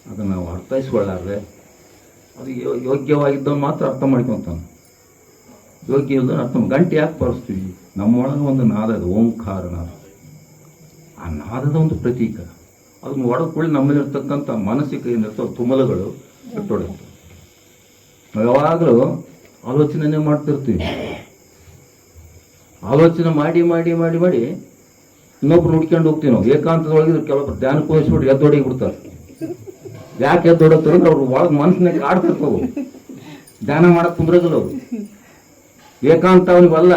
ಅದನ್ನು ನಾವು ಅರ್ಥೈಸ್ಕೊಳ್ಳಾರ್ದೆ ಅದು ಯೋಗ್ಯವಾಗಿದ್ದವನು ಮಾತ್ರ ಅರ್ಥ ಮಾಡ್ಕೊತಾನೆ. ಯೋಗ್ಯ ಇಲ್ಲದ ಅರ್ಥ. ಗಂಟೆ ಯಾಕೆ ಬಾರಿಸ್ತೀವಿ, ನಮ್ಮೊಳಗೆ ಒಂದು ನಾದ ಇದೆ, ಓಂಕಾರ ನಾದ. ಆ ನಾದದ ಒಂದು ಪ್ರತೀಕ. ಅದನ್ನು ಒಡೆದುಕೊಳ್ಳಿ ನಮ್ಮಲ್ಲಿರ್ತಕ್ಕಂಥ ಮಾನಸಿಕ ಏನಿರ್ತವೆ ತುಮಲಗಳು ಕಟ್ಟೊಡೆಯುತ್ತೆ. ನಾವು ಯಾವಾಗಲೂ ಆಲೋಚನೆ ಮಾಡ್ತಿರ್ತೀವಿ. ಆಲೋಚನೆ ಮಾಡಿ ಮಾಡಿ ಮಾಡಿ ಮಾಡಿ ಇನ್ನೊಬ್ರು ಹುಡ್ಕೊಂಡು ಹೋಗ್ತೀವಿ ನಾವು. ಏಕಾಂತದೊಳಗಿದ್ರೆ ಕೆಲವೊಬ್ರು ಧ್ಯಾನಕ್ಕೆ ಹೋಗಿಸ್ಬಿಟ್ಟು ಎದ್ದೊಡಗಿ ಬಿಡ್ತಾರೆ. ಯಾಕೆ ಎದ್ದೊಡಗ್ತಾರೆ ಅಂದ್ರೆ ಅವ್ರು ಒಳಗೆ ಮನಸ್ಸಿನಾಗ ಆಡ್ತಿರ್ತಾವೆ. ಧ್ಯಾನ ಮಾಡಕ್ಕೆ ಕುಂದ್ರಾಗಲ್ಲ ಅವರು. ಏಕಾಂತ ಅವನಿಗೆ ಅಲ್ಲ,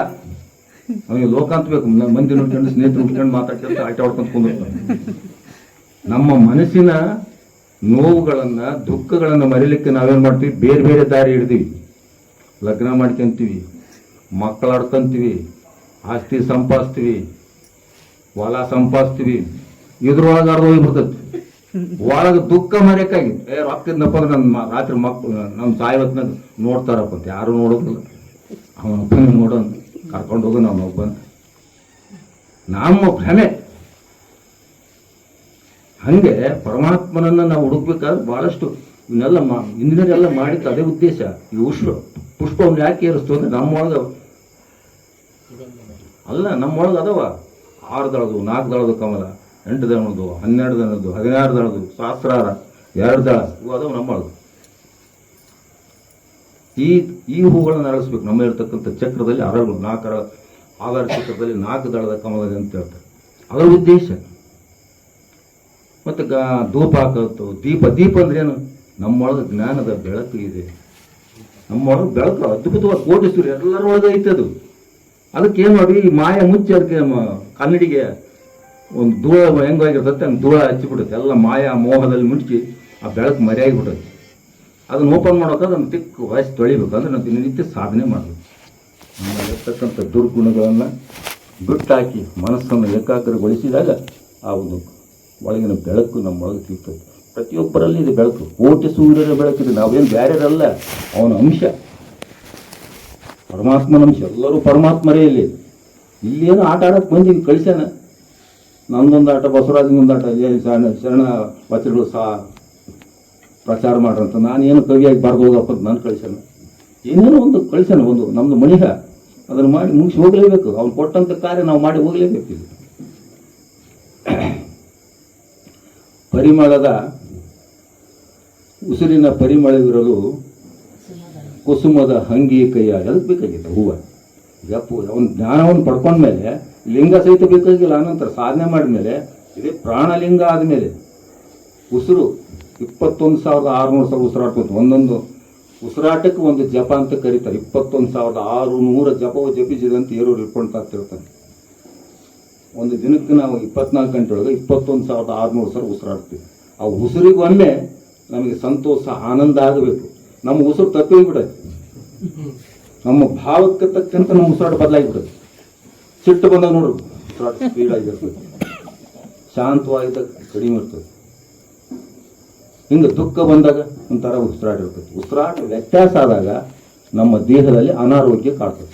ಅವನಿಗೆ ಲೋಕಾಂತ ಬೇಕು. ಮಂದಿ ನೋಡ್ಕೊಂಡು ಸ್ನೇಹಿತರು ಹುಡ್ಕೊಂಡು ಮಾತಾಡ್ಕೊಂಡು ಆಟ ಆಡ್ಕೊಂಡು ಕುಂದಿರ್ತಾನೆ. ನಮ್ಮ ಮನಸ್ಸಿನ ನೋವುಗಳನ್ನು ದುಃಖಗಳನ್ನು ಮರಿಲಿಕ್ಕೆ ನಾವೇನು ಮಾಡ್ತೀವಿ, ಬೇರೆ ಬೇರೆ ದಾರಿ ಹಿಡ್ತೀವಿ. ಲಗ್ನ ಮಾಡ್ಕೊಂತೀವಿ, ಮಕ್ಕಳಾಡ್ಕೊಂತೀವಿ, ಆಸ್ತಿ ಸಂಪಾದಿಸ್ತೀವಿ, ಹೊಲ ಸಂಪಾದಿಸ್ತೀವಿ. ಇದ್ರೊಳಗೆ ಅರ್ಧ ಹೋಗಿಬಿಡ್ತೈತಿ. ಒಳಗೆ ದುಃಖ ಮರೆಯಕ್ಕಾಗಿ ರೊಕ್ಕಿದ್ನಪ್ಪ ಅಂದ್ರೆ ನನ್ನ ರಾತ್ರಿ ಮಕ್ಕಳು ನಮ್ಮ ಸಾಯವತ್ನಾಗ ನೋಡ್ತಾರಪ್ಪ ಅಂತ. ಯಾರು ನೋಡೋದಿಲ್ಲ, ಅವನೊಬ್ಬನೇ ನೋಡೋಣ, ಕರ್ಕೊಂಡು ಹೋಗೋಣ ಅವನೊಬ್ಬನ. ನಮ್ಮ ಭ್ರಮೆ. ಹಾಗೆ ಪರಮಾತ್ಮನನ್ನು ನಾವು ಹುಡುಕ್ಬೇಕಾದ್ರೆ ಭಾಳಷ್ಟು ಇವನ್ನೆಲ್ಲ ಇಂಜಿನಿಯರ್ ಮಾಡಿದ್ದು ಅದೇ ಉದ್ದೇಶ. ಈ ಪುಷ್ಪವನ್ನು ಯಾಕೆ ಏರಿಸ್ತು ಅಂದರೆ ನಮ್ಮೊಳಗೆ ಅಲ್ಲ, ನಮ್ಮೊಳಗೆ ಅದಾವ 6 ದಳದು, 4 ದಳದು ಕಮಲ, 8 ದಳದು, 12 ದಳದು, 16 ದಳದು, ಸಹಸ್ರಾರ, 2 ದಳ, ಇವು ಅದಾವ ನಮ್ಮೊಳಗೆ. ಈ ಹೂಗಳನ್ನು ಅರಳಿಸ್ಬೇಕು. ನಮ್ಮ ಇರ್ತಕ್ಕಂಥ ಚಕ್ರದಲ್ಲಿ ಅರಳು 4 ಆಧಾರ ಚಕ್ರದಲ್ಲಿ 4 ದಳದ ಕಮಲದೆ ಅಂತ ಹೇಳ್ತಾರೆ. ಅದರ ಉದ್ದೇಶ. ಮತ್ತು ಧೂಪ ಹಾಕೋದು, ದೀಪ ಅಂದ್ರೆ ಏನು? ನಮ್ಮೊಳಗೆ ಜ್ಞಾನದ ಬೆಳಕು ಇದೆ. ನಮ್ಮೊಳಗೆ ಬೆಳಕು ಅದ್ಭುತವಾದ ಕೋಟಿ ಸೂರ್ಯ ಎಲ್ಲರೊಳಗೆ ಐತೆ ಅದು. ಅದಕ್ಕೆ ಏನು ಮಾಡಿ ಈ ಮಾಯ ಮುಚ್ಚಿ ಅದಕ್ಕೆ ಕನ್ನಡಿಗೆ ಒಂದು ಧೂಳ ಹೆಂಗಾಗಿರ್ತದೆ ಹಂಗೆ ಧೂಳ ಹಚ್ಚಿಬಿಡುತ್ತೆ. ಎಲ್ಲ ಮಾಯಾ ಮೋಹದಲ್ಲಿ ಮುಚ್ಚಿ ಆ ಬೆಳಕು ಮರೆಯಾಗಿಬಿಡುತ್ತೆ. ಅದನ್ನು ಓಪನ್ ಮಾಡೋಕೆ ಅದನ್ನು ತಿಕ್ಕು ವಾಯ್ಸ್ ತೊಳಿಬೇಕು. ಅಂದ್ರೆ ನಾವು ದಿನನಿತ್ಯ ಸಾಧನೆ ಮಾಡಬೇಕು. ನಮ್ಮಲ್ಲಿರ್ತಕ್ಕಂಥ ದುರ್ಗುಣಗಳನ್ನು ಬಿಟ್ಟಾಕಿ ಮನಸ್ಸನ್ನು ಏಕಾಗ್ರಗೊಳಿಸಿದಾಗ ಆ ಒಂದು ಒಳಗಿನ ಬೆಳಕು ನಮ್ಮೊಳಗೆ ಸಿಗ್ತದೆ. ಪ್ರತಿಯೊಬ್ಬರಲ್ಲಿ ಇದೆ ಬೆಳಕು. ಕೋಟಿ ಸೂರ್ಯರ ಬೆಳಕಿದೆ. ನಾವೇನು ಬ್ಯಾರ್ಯಾರಲ್ಲ, ಅವನ ಅಂಶ, ಪರಮಾತ್ಮನ ಅಂಶ. ಎಲ್ಲರೂ ಪರಮಾತ್ಮರೇ ಇಲ್ಲೇನು ಆಟ ಆಡೋಕ್ಕೆ ಬಂದೀವಿ, ಕಳಿಸ್ಯಾನ. ನಂದೊಂದು ಆಟ, ಬಸವರಾಜನೊಂದು ಆಟ, ಶರಣ ವಚನಗಳು ಪ್ರಚಾರ ಮಾಡ್ರಂತ ನಾನೇನು ಕವಿಯಾಗಿ ಬರ್ದು ಹೋಗಪ್ಪ ಅಂತ ನಾನು ಕಳಿಸ್ಯಾನ. ಏನೇನೋ ಒಂದು ಕಳಿಸ್ಯಾನ, ಒಂದು ನಮ್ಮದು ಮಣಿಹ, ಅದನ್ನು ಮಾಡಿ ಮುಗಿಸಿ ಹೋಗಲೇಬೇಕು. ಅವ್ನು ಕೊಟ್ಟಂಥ ಕಾರ್ಯ ನಾವು ಮಾಡಿ ಹೋಗಲೇಬೇಕು. ಇದು ಪರಿಮಳದ ಉಸಿರಿನ ಪರಿಮಳವಿರಲು ಕುಸುಮದ ಹಂಗಿ ಕೈಯ ಎದಕ್ಕೆ ಬೇಕಾಗಿತ್ತು ಹೂವು? ಯಪ್ಪು ಅವನ ಜ್ಞಾನವನ್ನು ಪಡ್ಕೊಂಡ್ಮೇಲೆ ಲಿಂಗ ಸಹಿತ ಬೇಕಾಗಿಲ್ಲ. ಆನಂತರ ಸಾಧನೆ ಮಾಡಿದ್ಮೇಲೆ ಇದೇ ಪ್ರಾಣಲಿಂಗ ಆದಮೇಲೆ ಉಸಿರು 21,600 ಸಲ ಉಸಿರಾಡ್ಬೋದು. ಒಂದೊಂದು ಉಸಿರಾಟಕ್ಕೆ ಒಂದು ಜಪ ಅಂತ ಕರೀತಾರೆ. 21,600 ಜಪವು ಜಪಿಸಿದಂತೆ ಏರೋರು ಇಟ್ಕೊಳ್ತಾ ಇರ್ತಾನೆ. ಒಂದು ದಿನಕ್ಕೆ ನಾವು 24 ಗಂಟೆ ಒಳಗೆ 21,600 ಸಲ ಉಸಿರಾಡ್ತೀವಿ. ಆ ಉಸಿರಿಗೆ ಒಮ್ಮೆ ನಮಗೆ ಸಂತೋಷ, ಆನಂದ ಆಗಬೇಕು. ನಮ್ಮ ಉಸಿರು ತಪ್ಪೋಗ್ಬಿಡತ್ತೆ. ನಮ್ಮ ಭಾವಕ್ಕೆ ತಕ್ಕಂತ ನಮ್ಮ ಉಸಿರಾಟ ಬದಲಾಗಿಬಿಡುತ್ತೆ. ಸಿಟ್ಟು ಬಂದಾಗ ನೋಡ್ರಿ ಉಸಿರಾಟ ಸ್ಪೀಡ್ ಆಗಿರ್ತದೆ, ಶಾಂತವಾಗಿದ್ದಾಗ ಕಡಿಮೆ ಇರ್ತದೆ. ಹಿಂಗೆ ದುಃಖ ಬಂದಾಗ ಒಂಥರ ಉಸಿರಾಟ ಇರ್ತದೆ. ಉಸಿರಾಟ ವ್ಯತ್ಯಾಸ ಆದಾಗ ನಮ್ಮ ದೇಹದಲ್ಲಿ ಅನಾರೋಗ್ಯ ಕಾಡ್ತದೆ.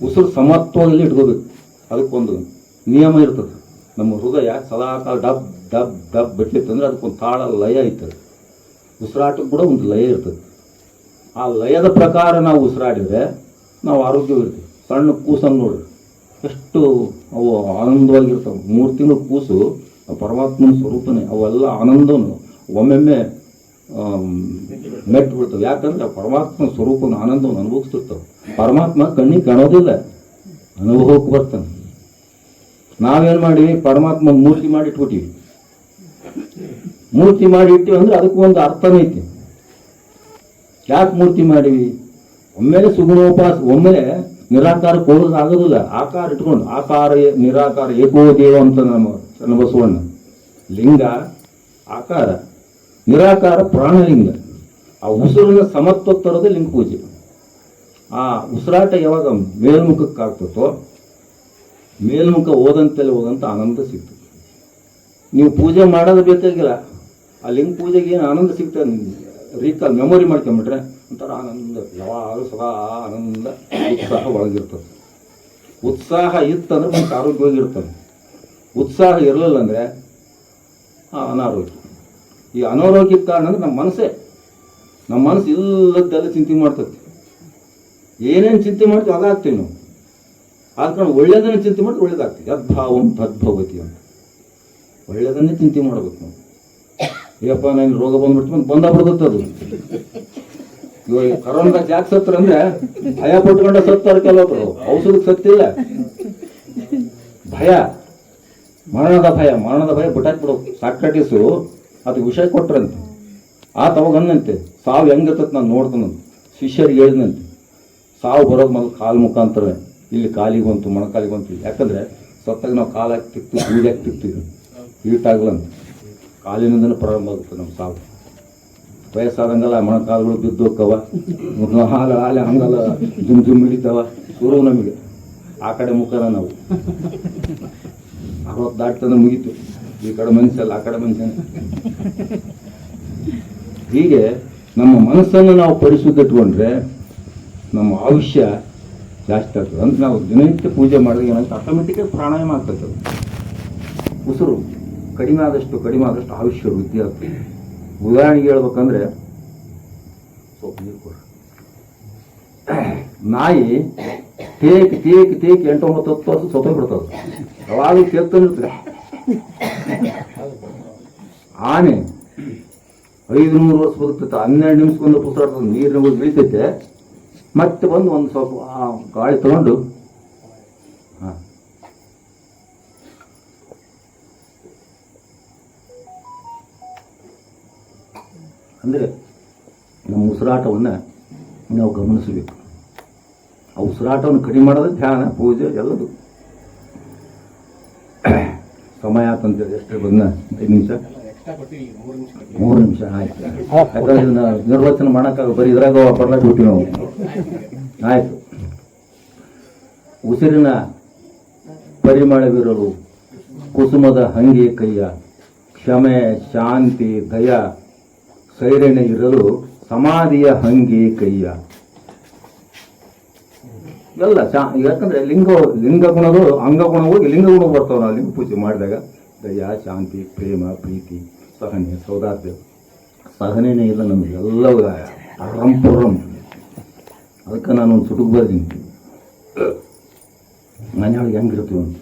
ಉಸಿರು ಸಮತ್ವದಲ್ಲಿ ಇಟ್ಕೋಬೇಕು. ಅದಕ್ಕೊಂದು ನಿಯಮ ಇರ್ತದೆ. ನಮ್ಮ ಹೃದಯ ಸದಾಕಾಲ ಡಬ್ ಡಬ್ ಡಬ್ ಬಿಟ್ಲಿತ್ತಂದ್ರೆ ಅದಕ್ಕೊಂದು ತಾಳ ಲಯ ಇರ್ತದೆ. ಉಸಿರಾಟಕ್ಕೆ ಕೂಡ ಒಂದು ಲಯ ಇರ್ತದೆ. ಆ ಲಯದ ಪ್ರಕಾರ ನಾವು ಉಸಿರಾಡಿದರೆ ನಾವು ಆರೋಗ್ಯವಿರ್ತೀವಿ. ಸಣ್ಣ ಕೂಸನ್ನು ನೋಡ್ರಿ, ಎಷ್ಟು ಅವು ಆನಂದವಾಗಿರ್ತವೆ. 3 ತಿಂಗಳು ಕೂಸು ಪರಮಾತ್ಮನ ಸ್ವರೂಪನೇ. ಅವೆಲ್ಲ ಆನಂದವನ್ನು ಒಮ್ಮೆಮ್ಮೆ ಮೆಟ್ಟು ಬಿಡ್ತವೆ. ಯಾಕಂದ್ರೆ ಪರಮಾತ್ಮನ ಸ್ವರೂಪನ ಆನಂದವನ್ನು ಅನುಭವಿಸ್ತಿರ್ತವೆ. ಪರಮಾತ್ಮ ಕಣ್ಣಿಗೆ ಕಾಣೋದಿಲ್ಲ, ಅನುಭವಕ್ಕೆ ಬರ್ತಾನೆ. ನಾವೇನು ಮಾಡಿವಿ, ಪರಮಾತ್ಮ ಮೂರ್ತಿ ಮಾಡಿ ಇಟ್ಬಿಟ್ಟಿವಿ. ಮೂರ್ತಿ ಮಾಡಿ ಇಟ್ಟಿವಿ ಅಂದ್ರೆ ಅದಕ್ಕೆ ಒಂದು ಅರ್ಥನೇ ಐತಿ. ಯಾಕೆ ಮೂರ್ತಿ ಮಾಡಿವಿ? ಒಮ್ಮೆಲೆ ಸುಗುಣೋಪಾಸ, ಒಮ್ಮೆಲೆ ನಿರಾಕಾರಕ್ಕೆ ಹೋಗೋದು ಆಗೋದಿಲ್ಲ. ಆಕಾರ ಇಟ್ಕೊಂಡು ಆಕಾರ ನಿರಾಕಾರ ಏಕೋ ದೇವ ಅಂತ ನಮ್ಮ ಚನ್ನಬಸವಣ್ಣ. ಲಿಂಗ ಆಕಾರ, ನಿರಾಕಾರ ಪ್ರಾಣಲಿಂಗ. ಆ ಉಸಿರಿನ ಸಮತ್ವ ತರೋದೇ ಲಿಂಗ ಪೂಜೆ. ಆ ಉಸಿರಾಟ ಯಾವಾಗ ಮೇಲ್ಮುಖಕ್ಕೆ ಆಗ್ತದೋ, ಮೇಲ್ಮುಖ ಹೋದಂತ ಆನಂದ ಸಿಗ್ತದೆ. ನೀವು ಪೂಜೆ ಮಾಡೋದು ಬೇಕಾಗಿಲ್ಲ. ಆ ಲಿಂಗ ಪೂಜೆಗೆ ಏನು ಆನಂದ ಸಿಗ್ತದೆ, ರೀಕಾಲ್ ಮೆಮೊರಿ ಮಾಡ್ಕೊಂಬಿಟ್ರೆ ಒಂಥರ ಆನಂದ, ಯಾವಾಗಲೂ ಸದಾ ಆನಂದ, ಉತ್ಸಾಹ ಒಳಗಿರ್ತದೆ. ಉತ್ಸಾಹ ಇತ್ತಂದ್ರೆ ಮನುಷ್ಯ ಆರೋಗ್ಯವಾಗಿರ್ತಾನೆ. ಉತ್ಸಾಹ ಇರಲಿಲ್ಲ ಅಂದರೆ ಅನಾರೋಗ್ಯ. ಈ ಅನಾರೋಗ್ಯಕ್ಕೆ ಕಾರಣ ಅಂದ್ರೆ ನಮ್ಮ ಮನಸ್ಸೇ. ನಮ್ಮ ಮನಸ್ಸು ಇಲ್ಲದ್ದೆಲ್ಲ ಚಿಂತೆ ಮಾಡ್ತದೆ. ಏನೇನು ಚಿಂತೆ ಮಾಡ್ತೀವಿ ಅದಾಗ್ತೀವಿ ನಾವು. ಆದ ಕಾರಣ ಒಳ್ಳೆಯದನ್ನೇ ಚಿಂತೆ ಮಾಡಿದ್ರೆ ಒಳ್ಳೇದಾಗ್ತದೆ. ಯದ್ಭಾವಂ ತದ್ಭವತಿ ಅಂತ ಒಳ್ಳೆಯದನ್ನೇ ಚಿಂತೆ ಮಾಡ್ಬೇಕು ನಾವು. ಅಯ್ಯಪ್ಪ ನಾನು ರೋಗ ಬಂದ್ಬಿಟ್ಟು ಬಂದಾಗ್ಬಿಡ್ತದೆ ಅದು. ಇವಾಗ ಕರೋನಾದಾಗ ಯಾಕೆ ಸತ್ತರ ಅಂದ್ರೆ ಭಯ ಪಟ್ಕೊಂಡ ಸತ್ತಾರ ಕೆಲವೊಬ್ರು. ಔಷಧಕ್ಕೆ ಸತ್ತಿಲ್ಲ, ಭಯ, ಮರಣದ ಭಯ ಬಿಟ್ಟಾಕ್ಬಿಡೋದು. ಸಾಕ್ರಾಟಿಸು ಅದಕ್ಕೆ ವಿಷಯ ಕೊಟ್ರಂತೆ. ಆತ ಅವಾಗ ಅನ್ನಂತೆ ಸಾವು ಹೆಂಗತ್ತತ್ ನಾನು ನೋಡ್ತಾನಂತೆ. ಶಿಷ್ಯರಿಗೆ ಹೇಳಿದಂತೆ ಸಾವು ಬರೋದು ಮೊದಲು ಕಾಲು ಮುಖಾಂತರ. ಇಲ್ಲಿ ಕಾಲಿಗೆ ಬಂತು, ಮೊಣಕಾಲಿಗೆ ಬಂತು. ಯಾಕಂದ್ರೆ ಸತ್ತಾಗ ನಾವು ಕಾಲು ಹಾಕ್ತಿರ್ತೀವಿ, ಬೀಡಿ ಹಾಕ್ತಿರ್ತೀವಿ, ಈಟಾಗ್ಲಂತ. ಕಾಲಿನಿಂದನೇ ಪ್ರಾರಂಭ ಆಗುತ್ತೆ ನಮ್ಮ ಸಾವು. ವಯಸ್ಸಾದಂಗೆಲ್ಲ ಮೊಣಕಾಲುಗಳು ಬಿದ್ದು ಹೋಕ್ಕವ, ಹಾಲೆ ಹಂಗಲ್ಲ ಜುಮ್ ಹಿಡಿತಾವ. ಶುರು ನಮಗೆ ಆ ಕಡೆ ಮುಖನ ನಾವು 60 ದಾಟ್ತಂದ್ರೆ ಮುಗೀತು. ಈ ಕಡೆ ಮನುಷ್ಯಲ್ಲ, ಆ ಕಡೆ ಮನುಷ್ಯನ. ಹೀಗೆ ನಮ್ಮ ಮನಸ್ಸನ್ನು ನಾವು ಪರಿಶುದ್ಧಟ್ಕೊಂಡ್ರೆ ನಮ್ಮ ಆಯುಷ್ಯ ಜಾಸ್ತಿ ಆಗ್ತದೆ. ಅಂದ್ರೆ ನಾವು ದಿನನಿತ್ಯ ಪೂಜೆ ಮಾಡಿದಾಗ ಏನಾಗುತ್ತೆ, ಆಟೋಮೆಟಿಕ್ಕಾಗಿ ಪ್ರಾಣಾಯಾಮ ಆಗ್ತದೆ. ಉಸಿರು ಕಡಿಮೆ ಆದಷ್ಟು ಆಯುಷ್ಯ ವೃದ್ಧಿ ಆಗ್ತದೆ. ಉದಾಹರಣೆಗೆ ಹೇಳ್ಬೇಕಂದ್ರೆ, ಸ್ವಲ್ಪ ನೀರು ಕೊಡ್ರಿ. ನಾಯಿ ತೇಕ್ 8-9 ವರ್ಷ ಸ್ವತಂತ್ರ ಬಿಡ್ತದೆ. ಯಾವಾಗಲೂ ತೇಗ್ತಾನಿರ್ತದೆ. ಆನೆ 500 ವರ್ಷ ಬದುಕ್ತೈತೆ. 12 ನಿಮಿಷಕ್ಕೊಂದು ಉಸಿರಾಡ್ತದೆ, ನೀರಿನ ಬೀಳ್ತೈತೆ, ಮತ್ತೆ ಬಂದು ಒಂದು ಸ್ವಲ್ಪ ಗಾಳಿ ತಗೊಂಡು ಅಂದರೆ ನಮ್ಮ ಉಸಿರಾಟವನ್ನು ನಾವು ಗಮನಿಸಬೇಕು. ಆ ಉಸಿರಾಟವನ್ನು ಕಡಿಮೆ ಮಾಡೋದು ಧ್ಯಾನ, ಪೂಜೆ ಎಲ್ಲದು. ಸಮಯ ಆತಂತೇಳಿ ಎಷ್ಟು ಬಂದ 5 ನಿಮಿಷ 3 ನಿಮಿಷ ಆಯ್ತು. ಯಾಕಂದ್ರೆ ನಿರ್ವಚನ ಮಾಡೋಕ್ಕಾಗ ಬರೀ ಇದ್ರಾಗ ಬರ್ಲಾಕ್ ಬಿಟ್ಟು ನಾವು. ಆಯ್ತು. ಉಸಿರಿನ ಪರಿಮಳವಿರಲು ಕುಸುಮದ ಹಂಗೆ ಕೈಯ, ಕ್ಷಮೆ ಶಾಂತಿ ದಯ ಸೈರಣೆ ಇರಲು ಸಮಾಧಿಯ ಹಂಗೆ ಕೈಯ. ಎಲ್ಲ ಯಾಕಂದ್ರೆ ಲಿಂಗ ಗುಣಗಳು ಅಂಗಗುಣ ಹೋಗಿ ಲಿಂಗ ಗುಣ ಬರ್ತಾವ. ನಾವು ಲಿಂಗ ಪೂಜೆ ಮಾಡಿದಾಗ ದಯ ಶಾಂತಿ ಪ್ರೇಮ ಪ್ರೀತಿ ಸಹನೆ ಸೌದಾರ್ಯ. ಸಹನೆನೇ ಇಲ್ಲ ನಮಗೆ, ಎಲ್ಲವೂ ಅರಂಪುರಂ. ಅದಕ್ಕೆ ನಾನು ಒಂದು ಸುಟುಕು ಬರ್ತೀನಿ, ಮನೆಯೊಳಗೆ ಹೆಂಗಿರ್ತೀವಿ ಅಂತ.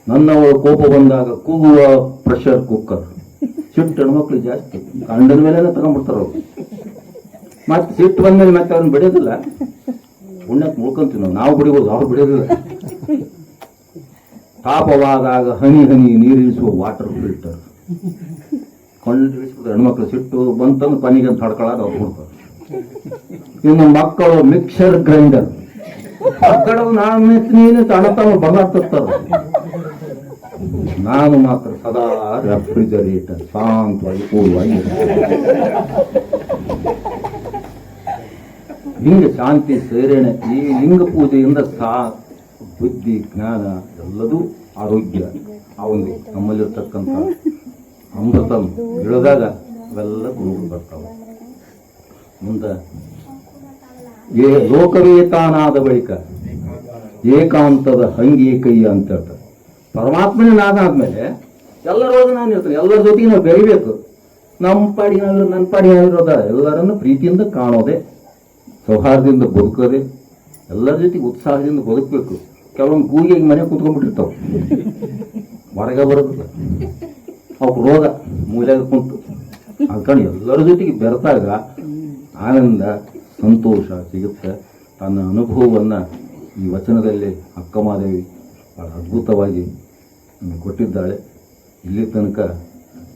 ನನ್ನ ಕೋಪ ಬಂದಾಗ ಕೂಗುವ ಪ್ರೆಷರ್ ಕುಕ್ಕರ್. ಸಿಟ್ಟು ಹೆಣ್ಮಕ್ಳು ಜಾಸ್ತಿ, ಗಂಡನ ಮೇಲೆ ತಗೊಂಡ್ಬಿಡ್ತಾರ ಅವ್ರು. ಮತ್ತೆ ಸಿಟ್ಟು ಬಂದ್ಮೇಲೆ ಮತ್ತೆ ಅವ್ರನ್ನ ಬಿಡೋದಿಲ್ಲ, ಪುಣ್ಯಕ್ಕೆ ಮುಳ್ಕೊಂತೀವಿ ನಾವು ಬಿಡಬಹುದು, ಅವ್ರು ಬಿಡೋದಿಲ್ಲ. ತಾಪವಾದಾಗ ಹನಿ ಹನಿ ನೀರಿಳಿಸುವ ವಾಟರ್ ಫಿಲ್ಟರ್. ಕೊಂಡಿಳಿಸ್ಬಿಡ್ತಾರೆ ಹೆಣ್ಮಕ್ಳು. ಸಿಟ್ಟು ಬಂತಂದು ಪನಿಗೆ ಅಂತ ಹಡ್ಕೊಳ್ಳೋದು ಅವ್ರು ಬಿಡ್ತಾರೆ. ಇನ್ನು ಮಕ್ಕಳು ಮಿಕ್ಸರ್ ಗ್ರೈಂಡರ್. ನೀನು ತಣತಾವ ಬಗಾಡ್ತಿರ್ತಾರ. ನಾನು ಮಾತ್ರ ಸದಾ ರೆಫ್ರಿಜರೇಟರ್, ಶಾಂತವಾಗಿ ಕೂಲವಾಗಿ. ಲಿಂಗ ಶಾಂತಿ ಸೇರಣೆ. ಈ ಲಿಂಗ ಪೂಜೆಯಿಂದ ಬುದ್ಧಿ ಜ್ಞಾನ ಎಲ್ಲದೂ ಆರೋಗ್ಯ. ಆ ಒಂದು ನಮ್ಮಲ್ಲಿರ್ತಕ್ಕಂಥ ಅಮೃತ ಇಳಿದಾಗ ಅವೆಲ್ಲ ಗುರುಗಳು ಬರ್ತಾವೆ. ಮುಂದೆ ಲೋಕವೇ ತಾನಾದ ಬಳಿಕ ಏಕಾಂತದ ಹಂಗೆ ಕೈಯ ಅಂತ ಹೇಳ್ತಾರೆ. ಪರಮಾತ್ಮನೇ ನಾದಾದ್ಮೇಲೆ ಎಲ್ಲರೊಳಗೆ ನಾನು ಇರ್ತೀನಿ, ಎಲ್ಲರ ಜೊತೆಗೆ ನಾವು ಬೆರಿಬೇಕು. ನಮ್ಮ ಪಾಡಿ ನನ್ನ ಪಾಡಿ ಆಗಿರೋದ ಎಲ್ಲರನ್ನು ಪ್ರೀತಿಯಿಂದ ಕಾಣೋದೆ, ಸೌಹಾರ್ದದಿಂದ ಬದುಕೋದೆ, ಎಲ್ಲರ ಜೊತೆಗೆ ಉತ್ಸಾಹದಿಂದ ಬದುಕಬೇಕು. ಕೆಲವೊಂದು ಕೂಗಿಗೆ ಮನೆ ಕೂತ್ಕೊಂಡ್ಬಿಟ್ಟಿರ್ತಾವೆ, ಹೊರಗೆ ಬರೋದಿಲ್ಲ. ಅವ್ರು ರೋಗ ಮೂಲೆಗೆ ಕುಂತು ಅದ್ಕೊಂಡು ಎಲ್ಲರ ಜೊತೆಗೆ ಬೆರೆತಾಗ ಆನಂದ ಸಂತೋಷ ಸಿಗುತ್ತೆ. ತನ್ನ ಅನುಭವವನ್ನು ಈ ವಚನದಲ್ಲಿ ಅಕ್ಕಮಹಾದೇವಿ ಬಹಳ ಅದ್ಭುತವಾಗಿ ನಮಗೆ ಕೊಟ್ಟಿದ್ದಾಳೆ. ಇಲ್ಲಿ ತನಕ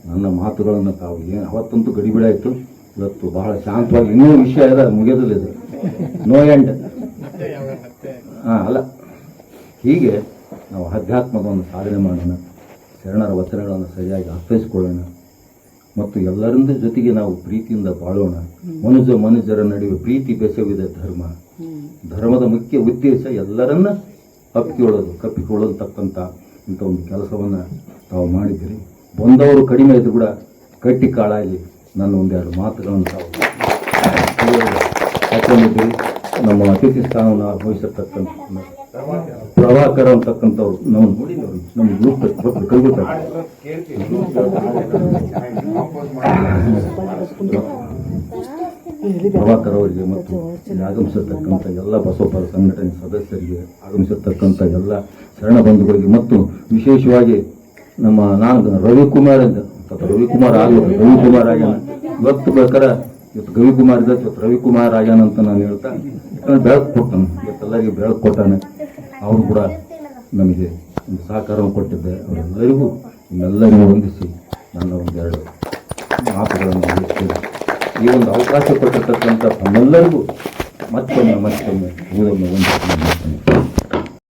ನನ್ನ ಮಾತುಗಳನ್ನು ತಾವು ಅವತ್ತಂತೂ ಗಡಿಬಿಡಿ ಆಯಿತು. ಇವತ್ತು ಬಹಳ ಶಾಂತವಾಗಿ ಇನ್ನೂ ವಿಷಯ ಇದೆ, ಮುಗಿಯೋದಿಲ್ಲ ಇದು, ನೋ ಎಂಡ್. ಅಲ್ಲ, ಹೀಗೆ ನಾವು ಅಧ್ಯಾತ್ಮದ ಒಂದು ಸಾಧನೆ ಮಾಡೋಣ, ಶರಣರ ವಚನಗಳನ್ನು ಸರಿಯಾಗಿ ಅರ್ಥೈಸ್ಕೊಳ್ಳೋಣ ಮತ್ತು ಎಲ್ಲರಿಂದ ಜೊತೆಗೆ ನಾವು ಪ್ರೀತಿಯಿಂದ ಬಾಳೋಣ. ಮನುಜರ ನಡುವೆ ಪ್ರೀತಿ ಬೆಸವಿದೆ ಧರ್ಮ. ಧರ್ಮದ ಮುಖ್ಯ ಉದ್ದೇಶ ಎಲ್ಲರನ್ನ ಕಪ್ಪಿಕೊಳ್ಳತಕ್ಕಂಥ ಇಂಥ ಒಂದು ಕೆಲಸವನ್ನು ತಾವು ಮಾಡಿದ್ದೀರಿ. ಬಂದವರು ಕಡಿಮೆ ಇದ್ರು ಕೂಡ ಕಟ್ಟಿ ಕಾಳಾಗಿ ನನ್ನ ಒಂದೆರಡು ಮಾತುಗಳನ್ನು ತಾವು ಹಾಕೊಂಡಿದ್ದೀರಿ. ನಮ್ಮ ಅತಿಥಿ ಸ್ಥಾನವನ್ನು ವಹಿಸತಕ್ಕಂಥ ಪ್ರಭಾಕರ್ ಅಂತಕ್ಕಂಥವ್ರು ನಾವು ನೋಡಿದವರು, ನಮ್ಮ ಗ್ರೂಪ್ ಕೈಗೊಳ್ತಾರೆ. ಪ್ರಭಾಕರ್ ಅವರಿಗೆ ಮತ್ತು ಇಲ್ಲಿ ಆಗಮಿಸಿರ್ತಕ್ಕಂಥ ಎಲ್ಲ ಬಸವಪರ ಸಂಘಟನೆ ಸದಸ್ಯರಿಗೆ, ಆಗಮಿಸಿರ್ತಕ್ಕಂಥ ಎಲ್ಲ ಶರಣ ಬಂಧುಗಳಿಗೆ ಮತ್ತು ವಿಶೇಷವಾಗಿ ನಾನು ರವಿಕುಮಾರ್ ಆಗಬೇಕು, ರವಿಕುಮಾರ್ ಆಗ್ಯಾನ. ಇವತ್ತು ಬೇಕಾರೆ ಇವತ್ತು ಗವಿಕುಮಾರ್ ಇದ್ದ, ಇವತ್ತು ರವಿಕುಮಾರ್ ಆಗ್ಯಾನ ಅಂತ ನಾನು ಹೇಳ್ತಾ ಬೆಳಕು ಕೊಡ್ತಾನೆ. ಇವತ್ತೆಲ್ಲರಿಗೆ ಬೆಳಕು ಕೊಟ್ಟಾನೆ. ಅವರು ಕೂಡ ನಮಗೆ ಒಂದು ಸಹಕಾರವನ್ನು ಕೊಟ್ಟಿದ್ದೆ. ಅವರೆಲ್ಲರಿಗೂ ನಿಮ್ಮೆಲ್ಲರಿಗೂ ವಂದಿಸಿ ನನ್ನ ಒಂದೆರಡು ಮಾತುಗಳನ್ನು ಮುಗಿಸ್ತೇನೆ. ಈ ಒಂದು ಅವಕಾಶ ಕೊಟ್ಟಿರ್ತಕ್ಕಂಥ ತಮ್ಮೆಲ್ಲರಿಗೂ ಮತ್ತೊಮ್ಮೆ ವಂದಿಸಿ.